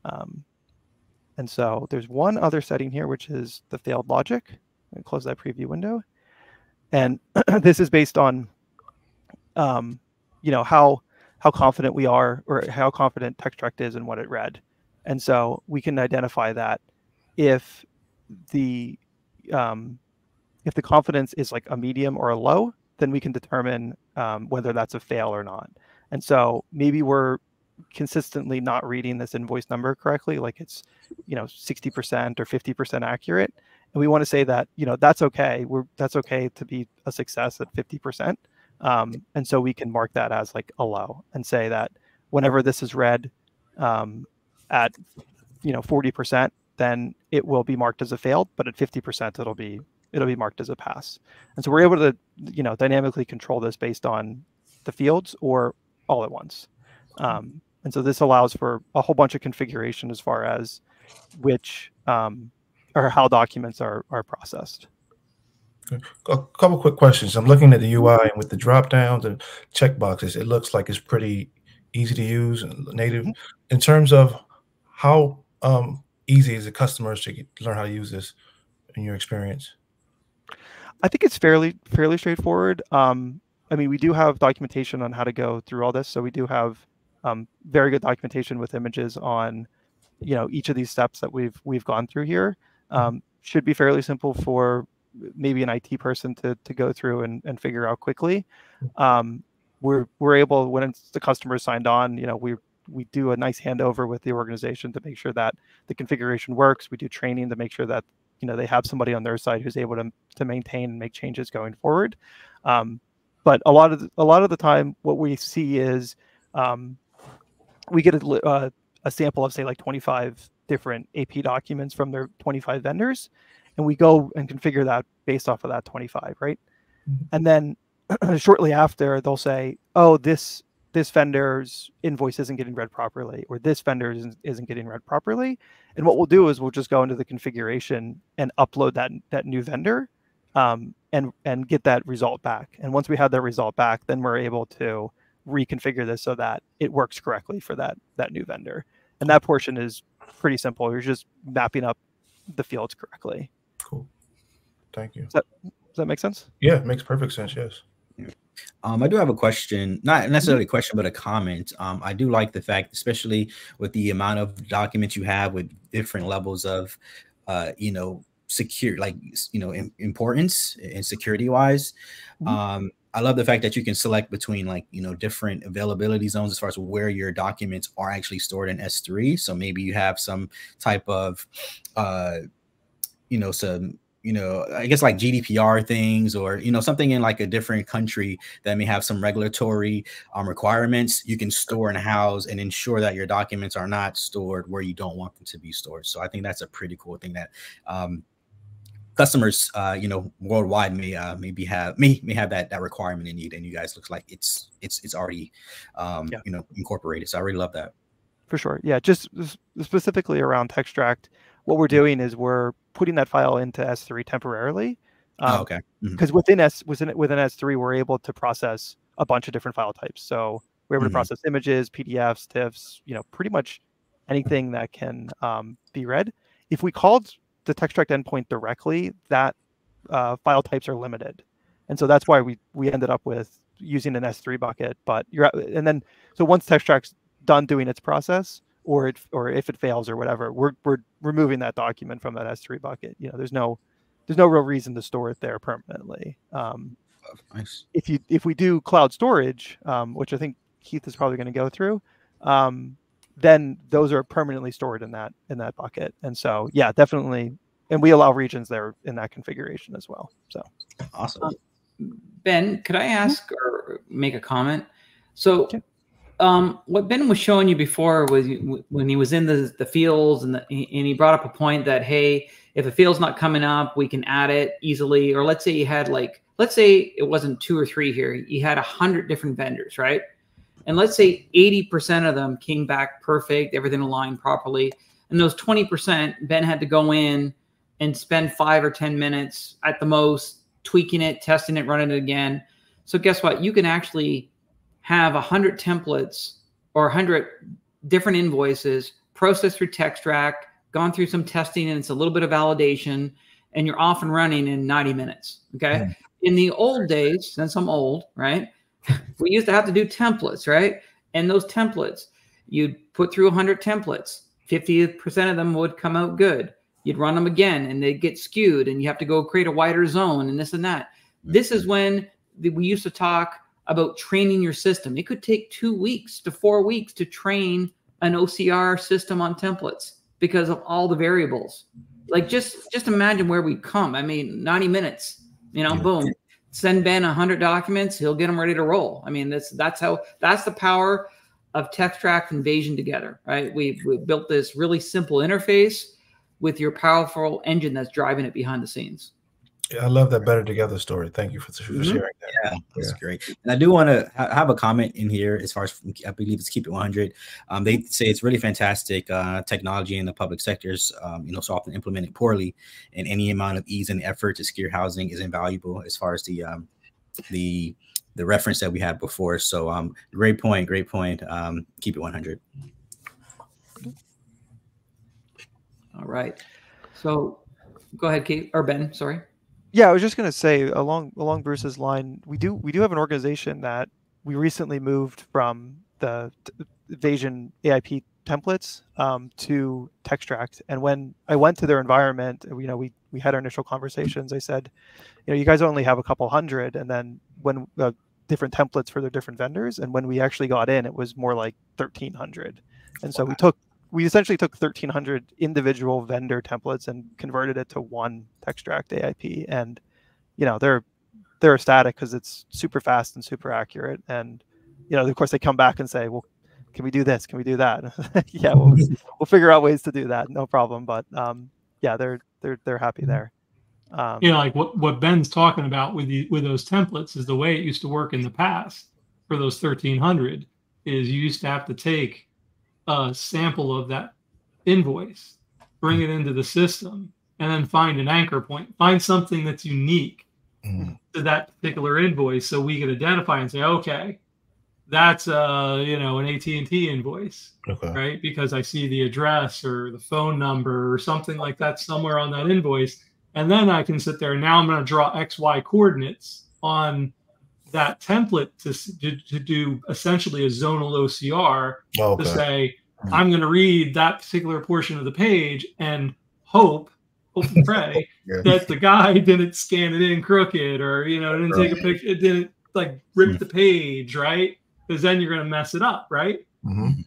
And so there's one other setting here, which is the failed logic. I'm going to close that preview window. And this is based on how confident we are, or how confident TextRact is in what it read. And so we can identify that if the confidence is like a medium or a low, then we can determine whether that's a fail or not. And so maybe we're consistently not reading this invoice number correctly, like it's 60% or 50% accurate, and we want to say that that's okay. That's okay to be a success at 50%. And so we can mark that as like a low and say that whenever this is read at 40%, then it will be marked as a failed, but at 50% it'll be marked as a pass. And so we're able to dynamically control this based on the fields or all at once. And so this allows for a whole bunch of configuration as far as which or how documents are processed. A couple quick questions. I'm looking at the UI, and with the drop downs and checkboxes, it looks like it's pretty easy to use and native. In terms of how easy is it customers to learn how to use this in your experience? I think it's fairly straightforward. I mean, we do have documentation on how to go through all this. So we do have very good documentation with images on, each of these steps that we've gone through here. Should be fairly simple for maybe an IT person to go through and figure out quickly. We're able, when the customer is signed on, we do a nice handover with the organization to make sure that the configuration works. We do training to make sure that they have somebody on their side who's able to maintain and make changes going forward. But a lot of the time, what we see is we get a sample of, say, like 25 different AP documents from their 25 vendors, and we go and configure that based off of that 25, right? And then shortly after, they'll say, oh, this vendor's invoice isn't getting read properly, or this vendor isn't getting read properly. And what we'll do is we'll just go into the configuration and upload that new vendor and get that result back. And once we have that result back, then we're able to reconfigure this so that it works correctly for that new vendor. And that portion is pretty simple. You're just mapping up the fields correctly. Cool. Thank you. Does that make sense? Yeah, it makes perfect sense. Yes. I do have a question, not necessarily a question, but a comment. I do like the fact, especially with the amount of documents you have with different levels of, secure, like, importance and security wise. I love the fact that you can select between, like, different availability zones as far as where your documents are actually stored in S3. So maybe you have some type of, I guess like GDPR things, or, something in like a different country that may have some regulatory requirements. You can store and house and ensure that your documents are not stored where you don't want them to be stored. So I think that's a pretty cool thing that customers, worldwide may have that requirement in need, and you guys looks like it's already, incorporated. So I really love that. For sure. Yeah. Just specifically around Textract, what we're doing is we're putting that file into S3 temporarily. Okay. Because within S3, we're able to process a bunch of different file types. So we're able to process images, PDFs, TIFFs, pretty much anything that can be read. If we called the Textract endpoint directly, that file types are limited. And so that's why we ended up with using an S3 bucket. But so once Textract's done doing its process, or if it fails or whatever, we're removing that document from that S3 bucket. There's no real reason to store it there permanently. Nice. If we do cloud storage, which I think Keith is probably going to go through, then those are permanently stored in that bucket. And so, yeah, definitely. And we allow regions there in that configuration as well. So awesome. Ben, could I ask or make a comment? So what Ben was showing you before was when he was in the fields, and he brought up a point that, hey, if a field's not coming up, we can add it easily. Or let's say you had let's say it wasn't 2 or 3 here. You had 100 different vendors, right? And let's say 80% of them came back perfect, everything aligned properly. And those 20%, Ben had to go in and spend 5 or 10 minutes at the most, tweaking it, testing it, running it again. So guess what? You can actually have 100 templates or 100 different invoices processed through Textract, gone through some testing, and it's a little bit of validation, and you're off and running in 90 minutes. Okay. In the old days, since I'm old, right? We used to have to do templates, right? And those templates, you'd put through 100 templates, 50% of them would come out good. You'd run them again and they'd get skewed, and you have to go create a wider zone and this and that. This is when we used to talk about training your system. It could take 2 weeks to 4 weeks to train an OCR system on templates because of all the variables. Like just imagine where we come. I mean, 90 minutes, boom, send Ben 100 documents, he'll get them ready to roll. I mean, that's the power of Textract and Vasion together, right? We built this really simple interface with your powerful engine that's driving it behind the scenes. Yeah, I love that better together story. Thank you for sharing that. Yeah, that's great. And I do want to have a comment in here as far as, I believe it's Keep It 100. They say it's really fantastic technology in the public sectors, so often implemented poorly, and any amount of ease and effort to secure housing is invaluable as far as the reference that we had before. So great point. Keep It 100. All right. So go ahead, Keith, or Ben, sorry. Yeah, I was just going to say along Bruce's line, we do have an organization that we recently moved from the Vasion AIP templates to Textract. And when I went to their environment, we had our initial conversations. I said, you guys only have a couple hundred, and then when different templates for their different vendors, and when we actually got in, it was more like 1,300. And so we essentially took 1,300 individual vendor templates and converted it to one Textract AIP. And, they're ecstatic because it's super fast and super accurate. And, of course they come back and say, well, can we do this? Can we do that? Yeah, we'll figure out ways to do that. No problem. But yeah, they're happy there. Like what Ben's talking about with those templates is the way it used to work in the past for those 1,300 is you used to have to take a sample of that invoice, bring it into the system, and then find an anchor point, find something that's unique to that particular invoice, so we could identify and say, okay, that's an AT&T invoice, right? Because I see the address or the phone number or something like that somewhere on that invoice, and then I can sit there and now I'm going to draw XY coordinates on that template to do essentially a zonal OCR to say, I'm going to read that particular portion of the page and hope and pray that the guy didn't scan it in crooked, or didn't take a picture, it didn't like rip the page, right? Because then you're going to mess it up, right?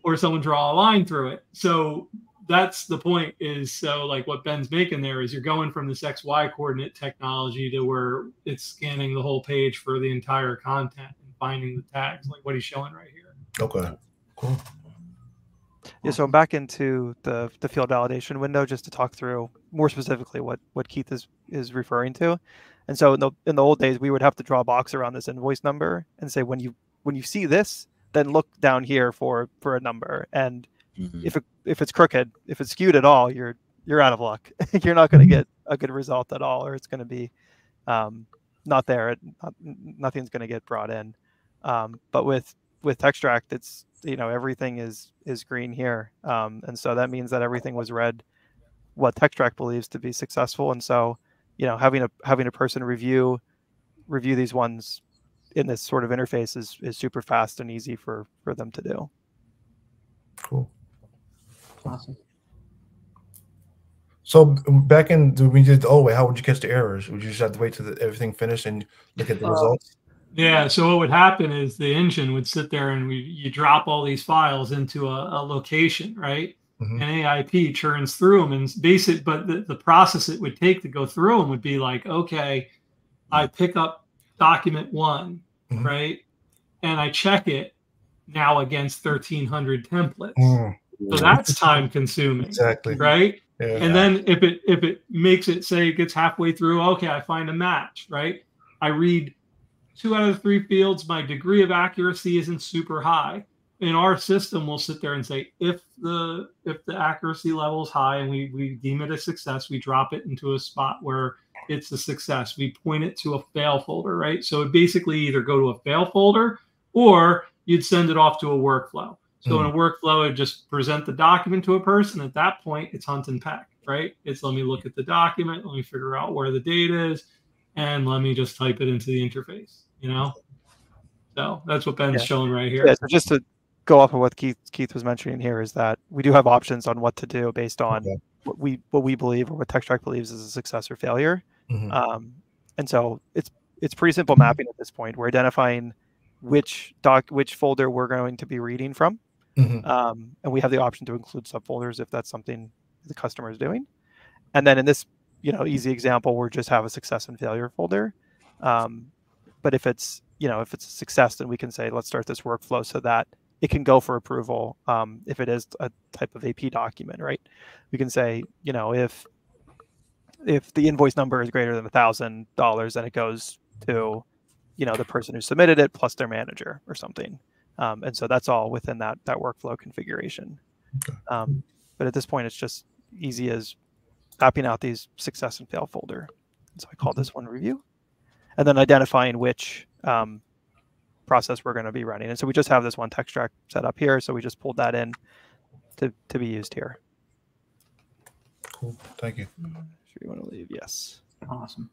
Or someone draw a line through it. So that's the point, is so like what Ben's making there is you're going from this XY coordinate technology to where it's scanning the whole page for the entire content and finding the tags, like what he's showing right here. Okay, cool. Yeah, so I'm back into the field validation window just to talk through more specifically what Keith is referring to. And so in the old days, we would have to draw a box around this invoice number and say, when you see this, then look down here for a number. And if it's crooked, if it's skewed at all, you're out of luck. You're not going to get a good result at all, or it's going to be not there. Nothing's going to get brought in. But with Textract, it's everything is green here, and so that means that everything was read what Textract believes to be successful. And so having a person review these ones in this sort of interface is super fast and easy for them to do. Cool. Awesome. So back in when you did the old way, how would you catch the errors? Would you just have to wait till everything finished and look at the results? Yeah. So what would happen is the engine would sit there and you drop all these files into a location, right? And AIP churns through them and but the process it would take to go through them would be like, okay, I pick up document 1, right? And I check it now against 1,300 templates. So that's time consuming. Exactly. Right. Yeah. And then if it makes it say it gets halfway through, okay, I find a match, right? I read 2 out of the 3 fields. My degree of accuracy isn't super high. In our system, we'll sit there and say, if the accuracy level is high and we deem it a success, we drop it into a spot where it's a success. We point it to a fail folder, right? So it basically either go to a fail folder or you'd send it off to a workflow. So in a workflow, it just present the document to a person. At that point, it's hunt and peck, right? It's let me look at the document, let me figure out where the data is, and let me just type it into the interface, So that's what Ben's showing right here. Yeah, so just to go off of what Keith was mentioning here is that we do have options on what to do based on what we believe or what Textract believes is a success or failure. And so it's pretty simple mapping at this point. We're identifying which folder we're going to be reading from. And we have the option to include subfolders if that's something the customer is doing. And then in this, easy example, we'll just have a success and failure folder. But if it's a success, then we can say, let's start this workflow so that it can go for approval. If it is a type of AP document, right? We can say, if the invoice number is greater than $1,000, then it goes to, the person who submitted it plus their manager or something. And so that's all within that workflow configuration. But at this point, it's just easy as mapping out these success and fail folder. So I call this one review, and then identifying which process we're going to be running. And so we just have this one Textract set up here. So we just pulled that in to be used here. Cool. Thank you. Sure you want to leave? Yes. Awesome.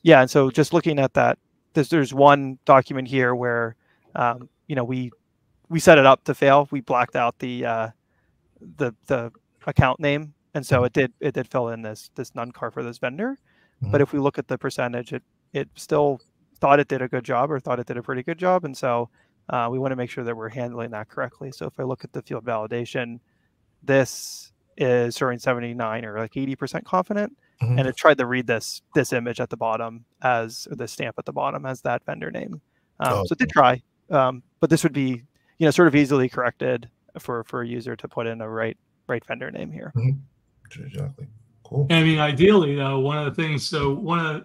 Yeah. And so just looking at that, there's one document here where, we set it up to fail. We blacked out the account name. And so it did fill in this none car for this vendor. But if we look at the percentage, it still thought it did a good job or thought it did a pretty good job. And so we want to make sure that we're handling that correctly. So if I look at the field validation, this is showing 79 or like 80% confident. And it tried to read this image at the bottom or the stamp at the bottom as that vendor name. So it did try, but this would be, sort of easily corrected for a user to put in a right vendor name here. Exactly. Cool. I mean, ideally, though,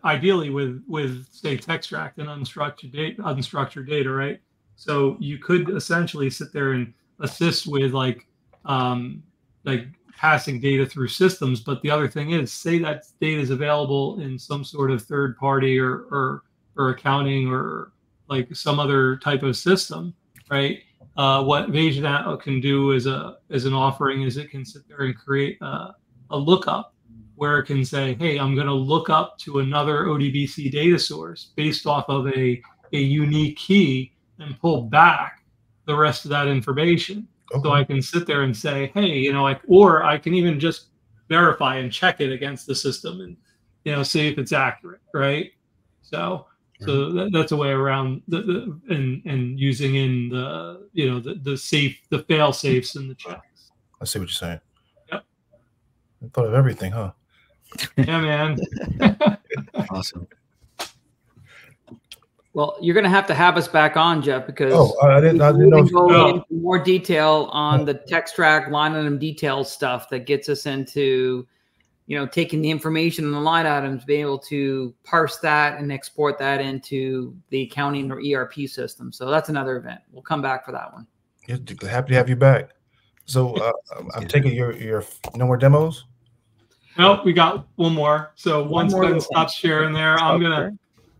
ideally with say Textract and unstructured data, right? So you could essentially sit there and assist with like passing data through systems. But the other thing is, say that data is available in some sort of third party or accounting or like some other type of system, right? What Vasion can do as an offering is it can sit there and create a lookup where it can say, hey, I'm going to look up to another ODBC data source based off of a unique key and pull back the rest of that information. Okay. So I can sit there and say, hey, you know, like, or I can even just verify and check it against the system and, you know, see if it's accurate, right? So that's a way around and using in the, you know, the fail safes and the checks. I see what you're saying. Yep. I thought of everything, huh? Yeah, man. Awesome. Well, you're going to have us back on, Jeff, because I didn't know. Go into more detail on the tech track line item details stuff that gets us into, you know, taking the information in the line items, being able to parse that and export that into the accounting or ERP system. So that's another event. We'll come back for that one. Yeah, happy to have you back. So I'm taking your no more demos. Nope, we got one more. So once Ben stops sharing there, I'm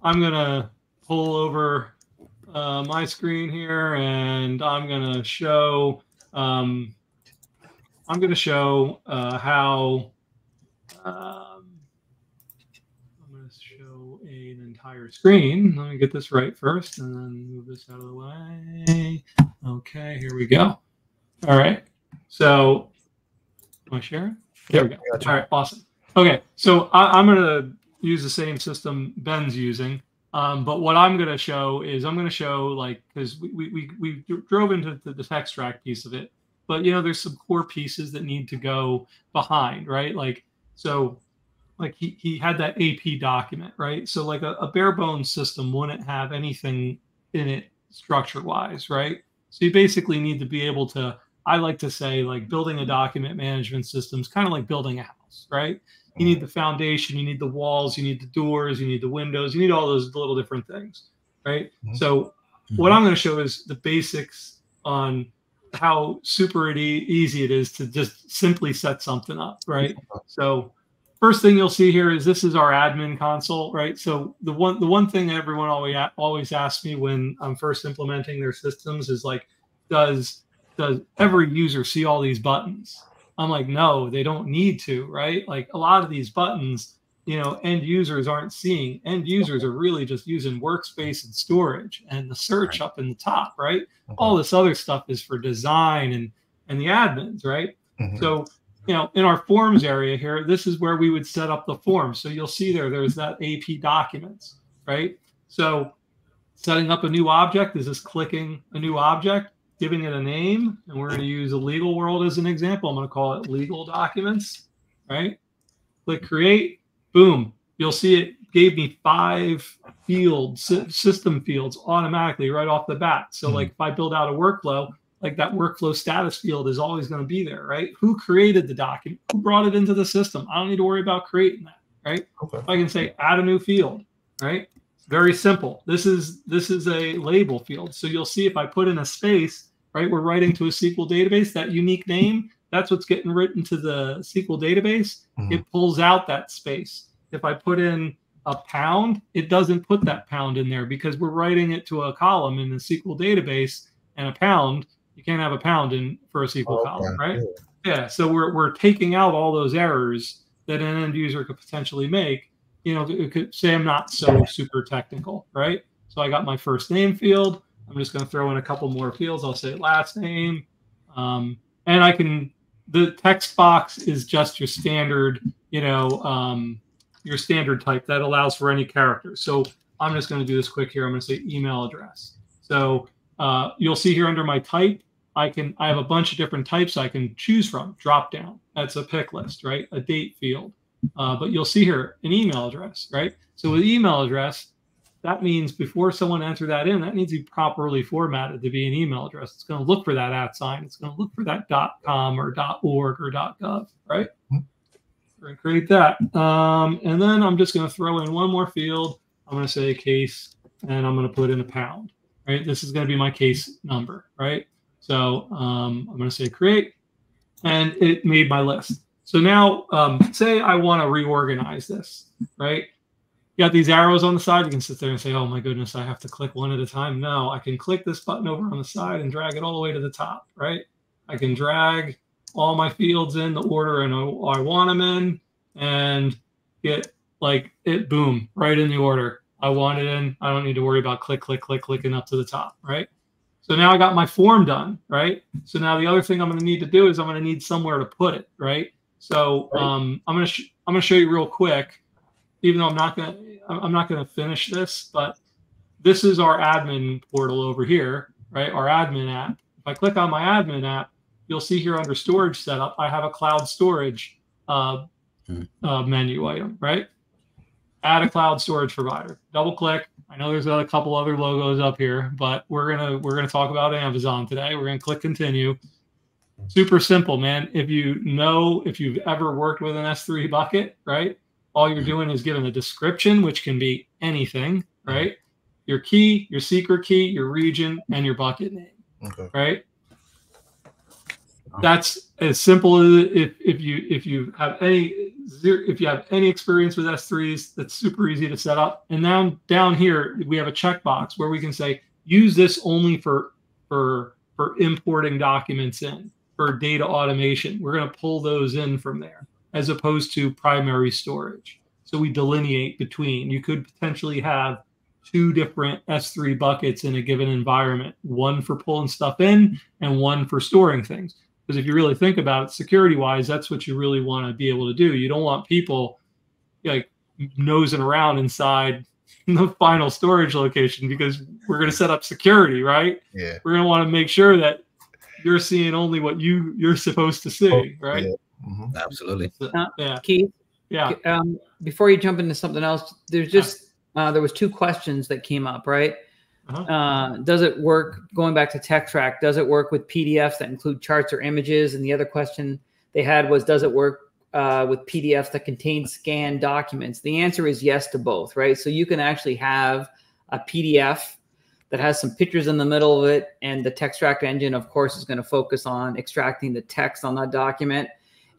gonna pull over my screen here, and I'm gonna show how I'm gonna show an entire screen. Let me get this right first, and then move this out of the way. Okay, here we go. All right. So, am I sharing? There we go. All right, awesome. Okay, so I'm going to use the same system Ben's using, but what I'm going to show is like, because we drove into the text track piece of it, but you know, there's some core pieces that need to go behind, right? Like, so like he had that AP document, right? So like a bare bones system wouldn't have anything in it structure wise, right? So you basically need to be able to, I like to say, like, building a document management system is kind of like building a house, right? You need the foundation, you need the walls, you need the doors, you need the windows, you need all those little different things, right? So what I'm going to show is the basics on how super easy it is to just simply set something up, right? So first thing you'll see here is this is our admin console, right? So the one thing everyone always asks me when I'm first implementing their systems is like, does every user see all these buttons? I'm like, no, they don't need to, right? Like a lot of these buttons, you know, end users aren't seeing. End users are really just using workspace and storage and the search up in the top, right? All this other stuff is for design and the admins, right? So, you know, in our forms area here, this is where we would set up the form. So you'll see there's that AP documents, right? So setting up a new object is just clicking a new object, giving it a name, and we're going to use a legal world as an example. I'm going to call it legal documents, right? Click create, boom. You'll see it gave me 5 fields, system fields automatically right off the bat. So like if I build out a workflow, like that workflow status field is always going to be there, right? Who created the document? Who brought it into the system? I don't need to worry about creating that, right? Okay. I can say add a new field, right? Very simple. This is a label field. So you'll see if I put in a space, right? We're writing to a SQL database, that unique name, that's what's getting written to the SQL database. It pulls out that space. If I put in a pound, it doesn't put that pound in there because we're writing it to a column in the SQL database, and a pound, you can't have a pound in for a SQL column, right? Yeah. So we're taking out all those errors that an end user could potentially make. You know, it could say I'm not so super technical, right? So I got my first name field. I'm just going to throw in a couple more fields. I'll say last name. And I can, the text box is just your standard, you know, your standard type that allows for any characters. So I'm just going to do this quick here. I'm going to say email address. So you'll see here under my type, I have a bunch of different types I can choose from. Drop down. That's a pick list, right? A date field. But you'll see here an email address, right? So with email address, that means before someone enters that in, that needs to be properly formatted to be an email address. It's going to look for that @ sign. It's going to look for that .com or .org or .gov, right? We're going to create that. And then I'm just going to throw in one more field. I'm going to say case, and I'm going to put in a pound, right? This is going to be my case number, right? So I'm going to say create. and it made my list. So now, say I want to reorganize this, right? You got these arrows on the side. You can sit there and say, oh my goodness, I have to click one at a time. No, I can click this button over on the side and drag it all the way to the top, right? I can drag all my fields in the order and I want them in and get like it, boom, right in the order I want it in. I don't need to worry about clicking up to the top, right? So now I got my form done, right? So now the other thing I'm going to need to do is I'm going to need somewhere to put it, right? So I'm going to show you real quick, even though I'm not going to finish this, but this is our admin portal over here, right? Our admin app. If I click on my admin app, you'll see here under storage setup, I have a cloud storage menu item, right? Add a cloud storage provider. Double click. I know there's a couple other logos up here, but we're gonna talk about Amazon today. We're gonna click continue. Super simple, man. If you've ever worked with an S3 bucket, right? All you're doing is giving a description, which can be anything, right? Your key, your secret key, your region, and your bucket name, right? That's as simple as if you have any experience with S3s, that's super easy to set up. And now down here we have a checkbox where we can say use this only for importing documents in, for data automation. We're going to pull those in from there as opposed to primary storage. So we delineate between. You could potentially have two different S3 buckets in a given environment, one for pulling stuff in and one for storing things. Because if you really think about it, security-wise, that's what you really want to be able to do. You don't want people like nosing around inside the final storage location because we're going to set up security, right? Yeah. We're going to want to make sure that you're seeing only what you're supposed to see, right? Yeah. Mm-hmm. Absolutely. So, yeah. Keith, Yeah. Before you jump into something else, there's just there was two questions that came up, right? Does it work, going back to TechTrack, does it work with PDFs that include charts or images? And the other question they had was, does it work with PDFs that contain scanned documents? The answer is yes to both, right? So you can actually have a PDF that has some pictures in the middle of it, and the TechTrack engine, of course, is going to focus on extracting the text on that document.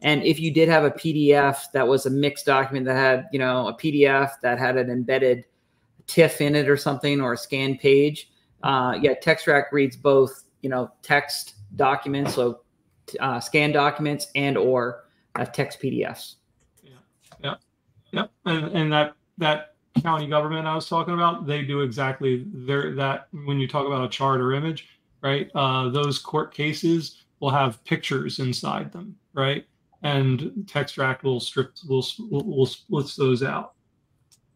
And if you did have a PDF that was a mixed document that had, a PDF that had an embedded TIFF in it or something, or a scanned page, TechTrack reads both, text documents, so scanned documents and or text PDFs. Yeah. And that county government I was talking about, they do exactly that. When you talk about a chart or image, right? Those court cases will have pictures inside them, right? And TechTrack will split those out.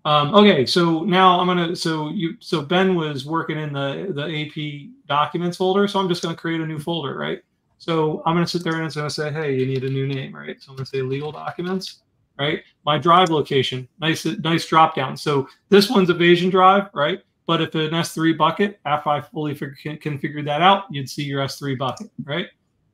Okay, so now so Ben was working in the AP documents folder, so I'm just going to create a new folder, right? So I'm going to sit there and it's going to say, hey, you need a new name, right? So I'm going to say legal documents, right? My drive location, nice drop down. So this one's a Vasion drive, right? But if an S3 bucket, after I fully configured that out, you'd see your S3 bucket, right?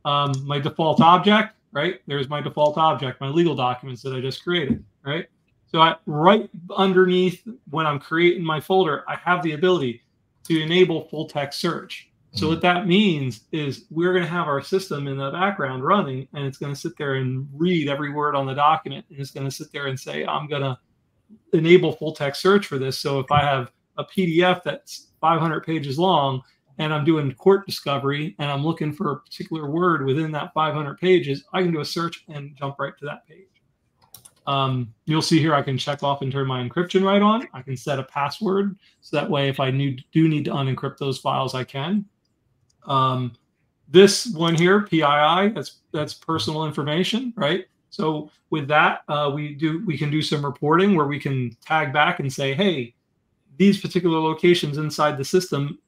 My default object, right? There's my default object, my legal documents that I just created, right? So right underneath, when I'm creating my folder, I have the ability to enable full text search. So what that means is we're going to have our system in the background running, and it's going to sit there and read every word on the document. And it's going to sit there and say, I'm going to enable full text search for this. So if I have a PDF that's 500 pages long and I'm doing court discovery and I'm looking for a particular word within that 500 pages, I can do a search and jump right to that page. You'll see here I can check off and turn my encryption right on. I can set a password, so that way if I do need to unencrypt those files, I can. This one here, PII, that's personal information, right? So with that, we can do some reporting where we can tag back and say, hey, these particular locations inside the system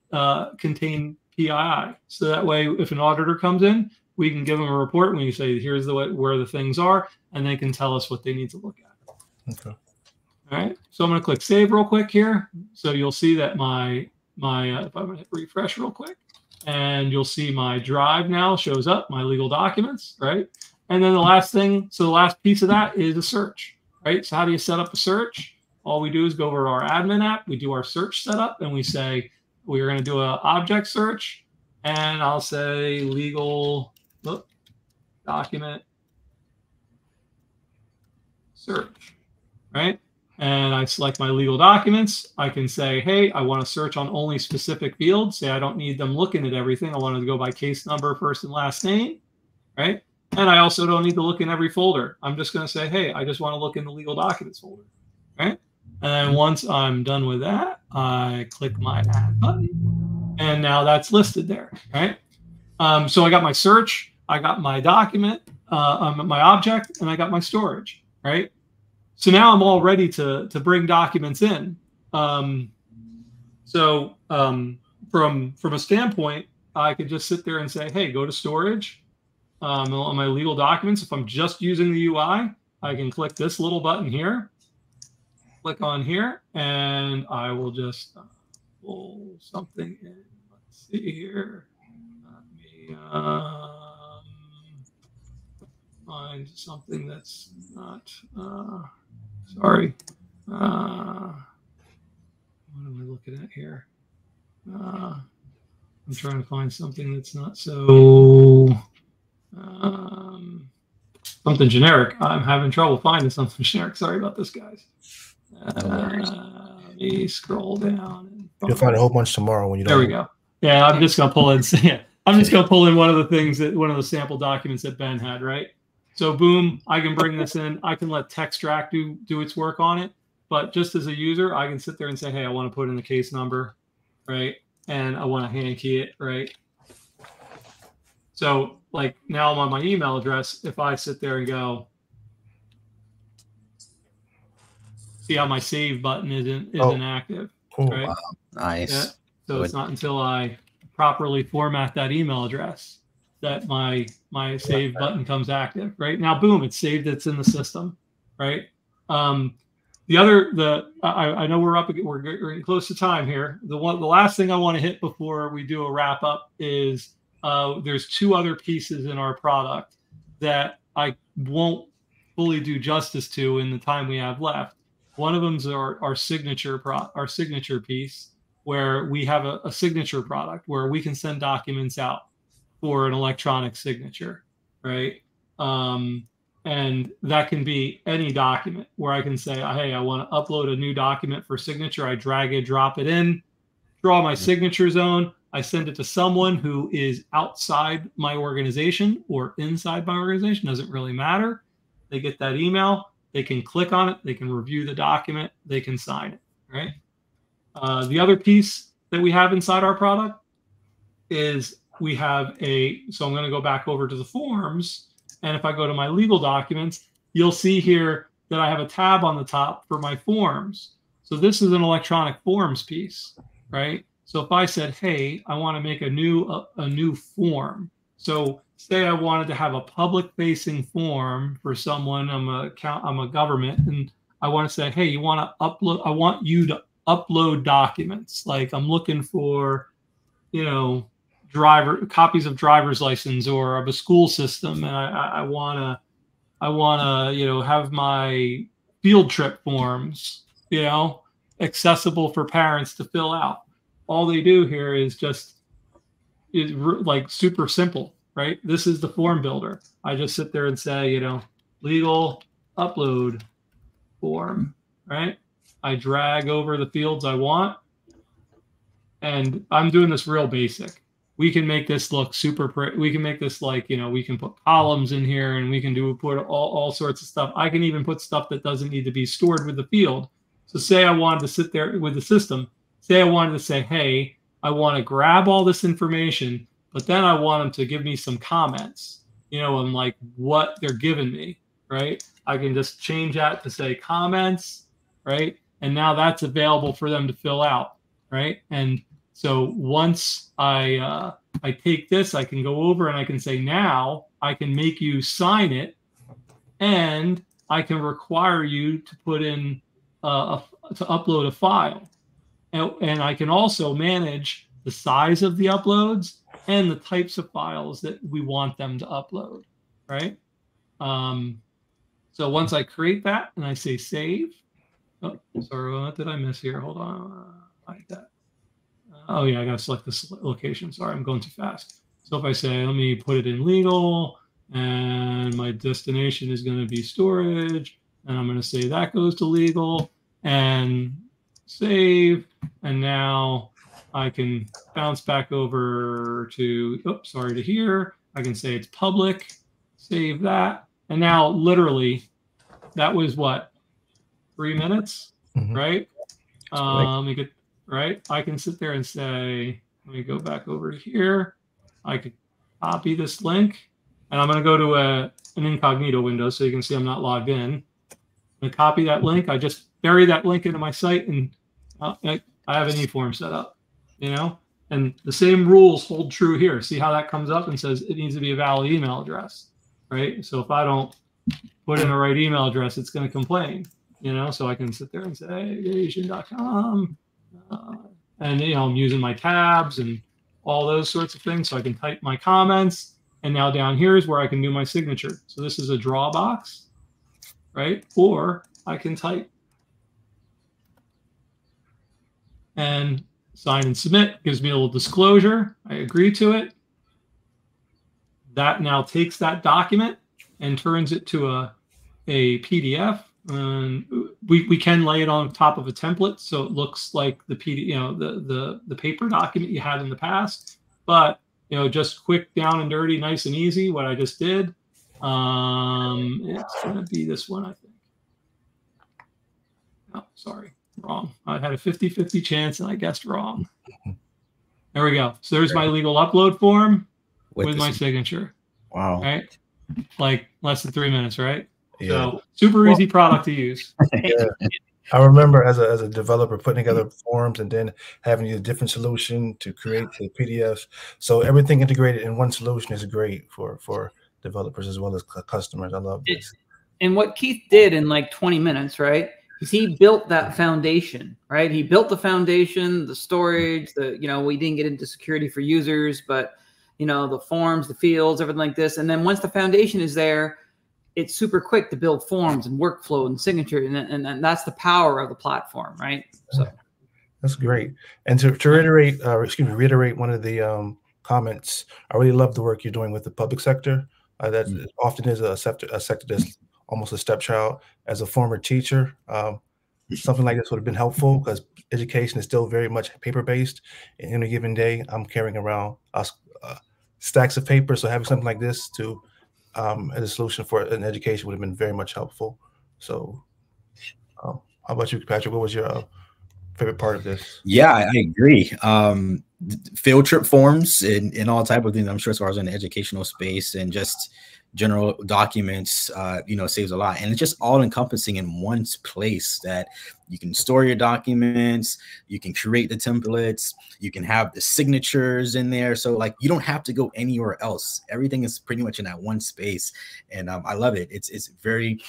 contain PII. So that way, if an auditor comes in, we can give them a report and we can say, here's where the things are, and they can tell us what they need to look at. Okay. All right. So I'm going to click save real quick here. So you'll see that if I'm going to hit refresh real quick, and you'll see my drive now shows up, my legal documents, right? And then the last piece of that is a search, right? So how do you set up a search? All we do is go over to our admin app, we do our search setup, and we say, we're going to do an object search, and I'll say legal, document, search, right? And I select my legal documents. I can say, hey, I want to search on only specific fields. Say I don't need them looking at everything. I want to go by case number, first and last name, right? And I also don't need to look in every folder. I'm just going to say, hey, I just want to look in the legal documents folder, right? And then once I'm done with that, I click my add button, and now that's listed there, right? So I got my search, I got my document, my object, and I got my storage, right? So now I'm all ready to bring documents in. From a standpoint, I could just sit there and say, hey, go to storage on my legal documents. If I'm just using the UI, I can click this little button here, click on here, and I will just pull something in. Let's see here. Let me find something that's not... sorry. What am I looking at here? I'm trying to find something that's not so something generic. I'm having trouble finding something generic. Sorry about this, guys. Let me scroll down. You'll find a whole bunch tomorrow when you. There we go. Yeah, I'm just gonna pull in. Yeah, I'm just gonna pull in one of the things that one of the sample documents that Ben had, right? So boom, I can bring this in. I can let Textract do its work on it. But just as a user, I can sit there and say, hey, I want to put in the case number, right? And I want to hand key it, right? So like now I'm on my email address. If I sit there and go, see how my save button isn't active, Cool. right? Wow, nice. Yeah. So it's not until I properly format that email address that my save button comes active, right? Now, boom, it's saved. It's in the system, right? I know we're getting close to time here. The last thing I want to hit before we do a wrap up is there's two other pieces in our product that I won't fully do justice to in the time we have left. One of them is our signature piece, where we have a signature product where we can send documents out for an electronic signature, right? And that can be any document where I can say, hey, I want to upload a new document for signature. I drag it, drop it in, draw my signature zone. I send it to someone who is outside my organization or inside my organization. Doesn't really matter. They get that email. They can click on it. They can review the document. They can sign it, right? The other piece that we have inside our product is we have so I'm going to go back over to the forms. And if I go to my legal documents, you'll see here that I have a tab on the top for my forms. So this is an electronic forms piece, right? So if I said, hey, I want to make a new form. So say I wanted to have a public-facing form for someone. I'm a government, and I want to say, hey, I want you to upload documents. Like I'm looking for, copies of driver's license or of a school system, and I wanna have my field trip forms, accessible for parents to fill out. All they do here is like super simple, right? This is the form builder. I just sit there and say, legal upload form, right? I drag over the fields I want, and I'm doing this real basic. We can make this look super pretty. We can make this like, we can put columns in here, and we can put all sorts of stuff. I can even put stuff that doesn't need to be stored with the field. So say I wanted to sit there with the system. Say I wanted to say, hey, I want to grab all this information, but then I want them to give me some comments, on like what they're giving me, right? I can just change that to say comments, right? And now that's available for them to fill out, right? And so once I take this, I can go over and I can say, now I can make you sign it, and I can require you to put in to upload a file, and I can also manage the size of the uploads and the types of files that we want them to upload, right? So once I create that and I say save, oh, sorry, what did I miss here? Hold on, hide that. Oh yeah, I gotta select this location. Sorry, I'm going too fast. So if I say, let me put it in legal, and my destination is going to be storage, and I'm going to say that goes to legal and save. And now I can bounce back over to, oops, sorry, to here. I can say it's public, save that. And now literally that was what, 3 minutes, right? We could, right? I can sit there and say, let me go back over to here. I could copy this link, and I'm going to go to an incognito window so you can see I'm not logged in. I'm going to copy that link. I just bury that link into my site, and I have an e-form set up, you know? And the same rules hold true here. See how that comes up and says it needs to be a valid email address, right? So if I don't put in the right email address, it's going to complain, you know? So I can sit there and say, Vasion.com, and, you know, I'm using my tabs and all those sorts of things. So I can type my comments, and now down here is where I can do my signature. So this is a draw box, right? Or I can type and sign and submit. Gives me a little disclosure. I agree to it. That now takes that document and turns it to a PDF. And we can lay it on top of a template, so it looks like the PDF, you know, the paper document you had in the past. But, you know, just quick, down and dirty, nice and easy. What I just did. It's going to be this one, I think. Oh, sorry, wrong. I had a 50-50 chance, and I guessed wrong. There we go. So there's my legal upload form with my signature. Wow. Right, like less than 3 minutes, right? Yeah. So super easy product to use. Yeah. I remember as a developer putting together forms and then having a different solution to create the PDFs. So everything integrated in one solution is great for developers as well as customers. I love this. And what Keith did in like 20 minutes, right? Is he built that foundation, right? He built the foundation, the storage, you know, we didn't get into security for users, but, you know, the forms, the fields, everything like this. And then once the foundation is there, it's super quick to build forms and workflow and signature, and that's the power of the platform, right? So that's great. And to reiterate one of the comments, I really love the work you're doing with the public sector. That often is a sector that's almost a stepchild. As a former teacher, something like this would have been helpful because education is still very much paper-based. And in a given day, I'm carrying around stacks of paper, so having something like this to as a solution for an education would have been very much helpful. So how about you, Patrick? What was your favorite part of this? Yeah, I agree. Field trip forms and all type of things, I'm sure, as far as in the educational space and just general documents, you know, saves a lot. And it's just all encompassing in one place that you can store your documents, you can create the templates, you can have the signatures in there. So like, you don't have to go anywhere else. Everything is pretty much in that one space. And I love it. It's very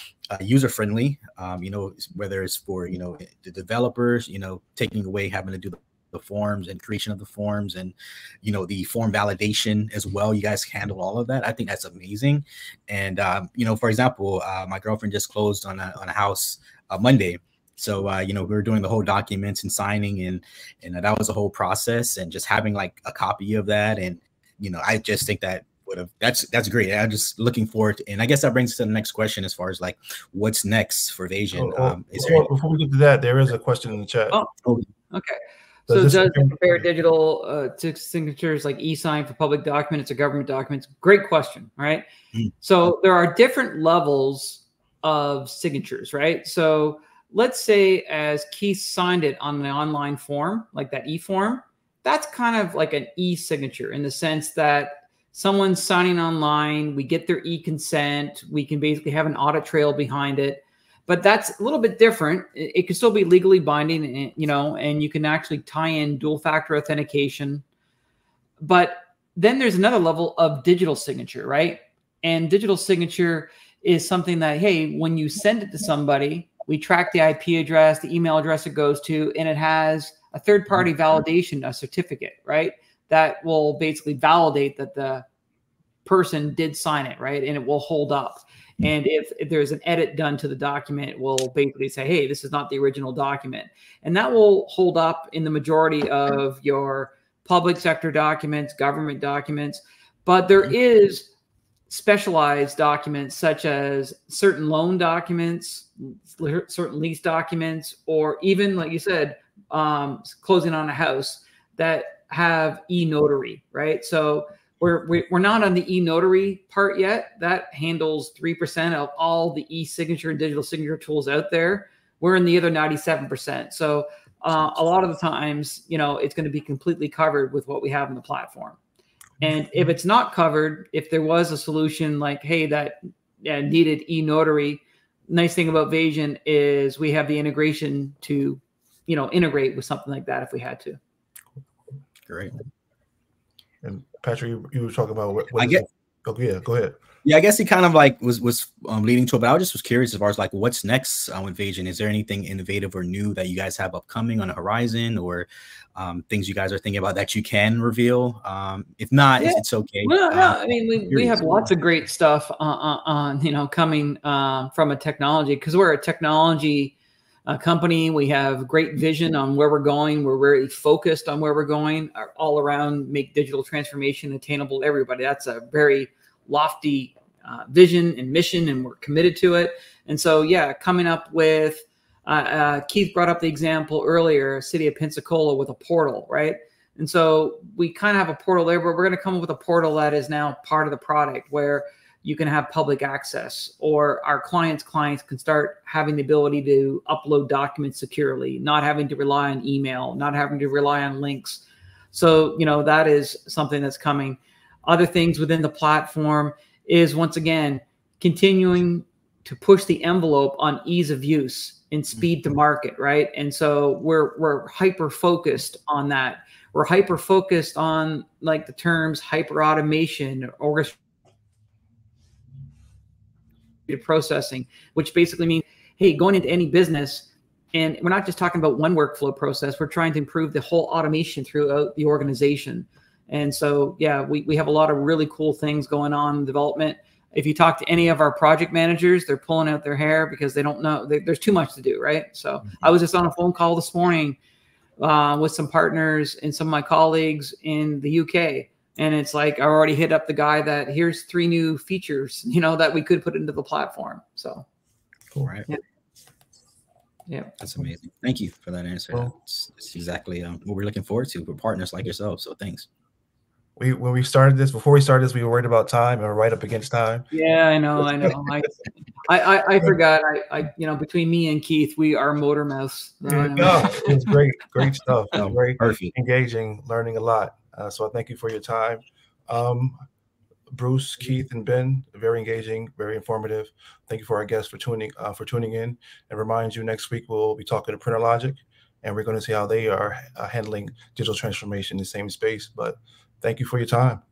user-friendly, you know, whether it's for, you know, the developers, you know, taking away having to do the forms and creation of the forms and, you know, the form validation as well. You guys handle all of that. I think that's amazing. And, you know, for example, my girlfriend just closed on a house Monday. So, you know, we were doing the whole documents and signing and that was a whole process, and just having like a copy of that. And, you know, I just think that that's great. I'm just looking forward to, and I guess that brings us to the next question as far as like what's next for Vasion. Before we get to that, there is a question in the chat. Oh, okay. So does it compare digital to signatures like e-sign for public documents or government documents? Great question, right? So there are different levels of signatures, right? So let's say as Keith signed it on an online form, like that e-form, that's kind of like an e-signature in the sense that someone's signing online, we get their e-consent, we can basically have an audit trail behind it. But that's a little bit different. It can still be legally binding, you know, and you can actually tie in dual factor authentication. But then there's another level of digital signature, right? And digital signature is something that, hey, when you send it to somebody, we track the IP address, the email address it goes to, and it has a third-party validation, a certificate, right? That will basically validate that the person did sign it, right? And it will hold up. And if there's an edit done to the document, it will basically say, hey, this is not the original document. And that will hold up in the majority of your public sector documents, government documents. But there is specialized documents such as certain loan documents, certain lease documents, or even, like you said, closing on a house that have e-notary, right? So we're not on the e-notary part yet. That handles 3% of all the e-signature and digital signature tools out there. We're in the other 97%. So a lot of the times, you know, it's going to be completely covered with what we have in the platform. And if it's not covered, if there was a solution like, hey, that needed e-notary, nice thing about Vasion is we have the integration to, you know, integrate with something like that if we had to. Great. And Patrick, you were talking about what I get. Oh, yeah, go ahead. Yeah, I guess he kind of like was leading to it, but I just was curious as far as like what's next with Vasion. Is there anything innovative or new that you guys have upcoming on the horizon, or things you guys are thinking about that you can reveal? If not, it's okay. Well, no, I mean, we have lots of great stuff on you know, coming from a technology, because we're a technology company. We have great vision on where we're going. We're very focused on where we're going, all around make digital transformation attainable to everybody. That's a very lofty vision and mission, and we're committed to it. And so, yeah, coming up with Keith brought up the example earlier, City of Pensacola with a portal, right? And so we kind of have a portal there, but we're going to come up with a portal that is now part of the product where you can have public access, or our clients can start having the ability to upload documents securely, not having to rely on email, not having to rely on links. So, you know, that is something that's coming. Other things within the platform is, once again, continuing to push the envelope on ease of use and speed to market, right? And so we're hyper focused on that. We're hyper focused on, like, the terms hyper automation, orchestrated processing, which basically means, hey, going into any business, and we're not just talking about one workflow process. We're trying to improve the whole automation throughout the organization. And so, yeah, we have a lot of really cool things going on in development. If you talk to any of our project managers, they're pulling out their hair because they don't know. There's too much to do, right? So I was just on a phone call this morning with some partners and some of my colleagues in the UK. And it's like, I already hit up the guy that here's 3 new features, you know, that we could put into the platform. So, cool, right? Yeah, that's amazing. Thank you for that answer. Well, that's exactly what we're looking forward to for partners like yourself. So thanks. Before we started this, we were worried about time, and we're right up against time. Yeah, I know. I forgot. I you know, between me and Keith, we are motor mouths. No, it was great stuff. Oh, very perfect. Engaging, learning a lot. So I thank you for your time. Bruce, Keith, and Ben, very engaging, very informative. Thank you for our guests for tuning in. And remind you, next week we'll be talking to Printer Logic, and we're going to see how they are handling digital transformation in the same space. But thank you for your time.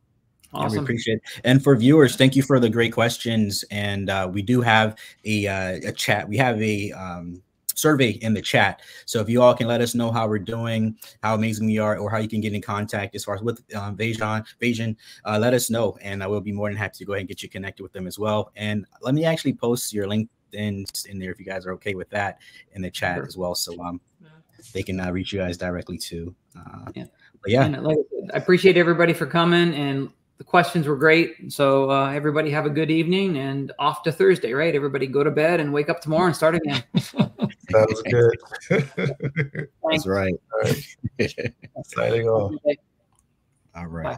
Awesome. We appreciate it. And for viewers, thank you for the great questions. And we do have a chat. We have a survey in the chat. So if you all can let us know how we're doing, how amazing we are, or how you can get in contact as far as with Vasion, let us know. And I will be more than happy to go ahead and get you connected with them as well. And let me actually post your LinkedIn in there if you guys are okay with that in the chat as well. So they can reach you guys directly too. But yeah, I appreciate everybody for coming, and the questions were great. So everybody have a good evening, and off to Thursday, right? Everybody go to bed and wake up tomorrow and start again. That was good. That's right. All right. Signing off. All right. Bye.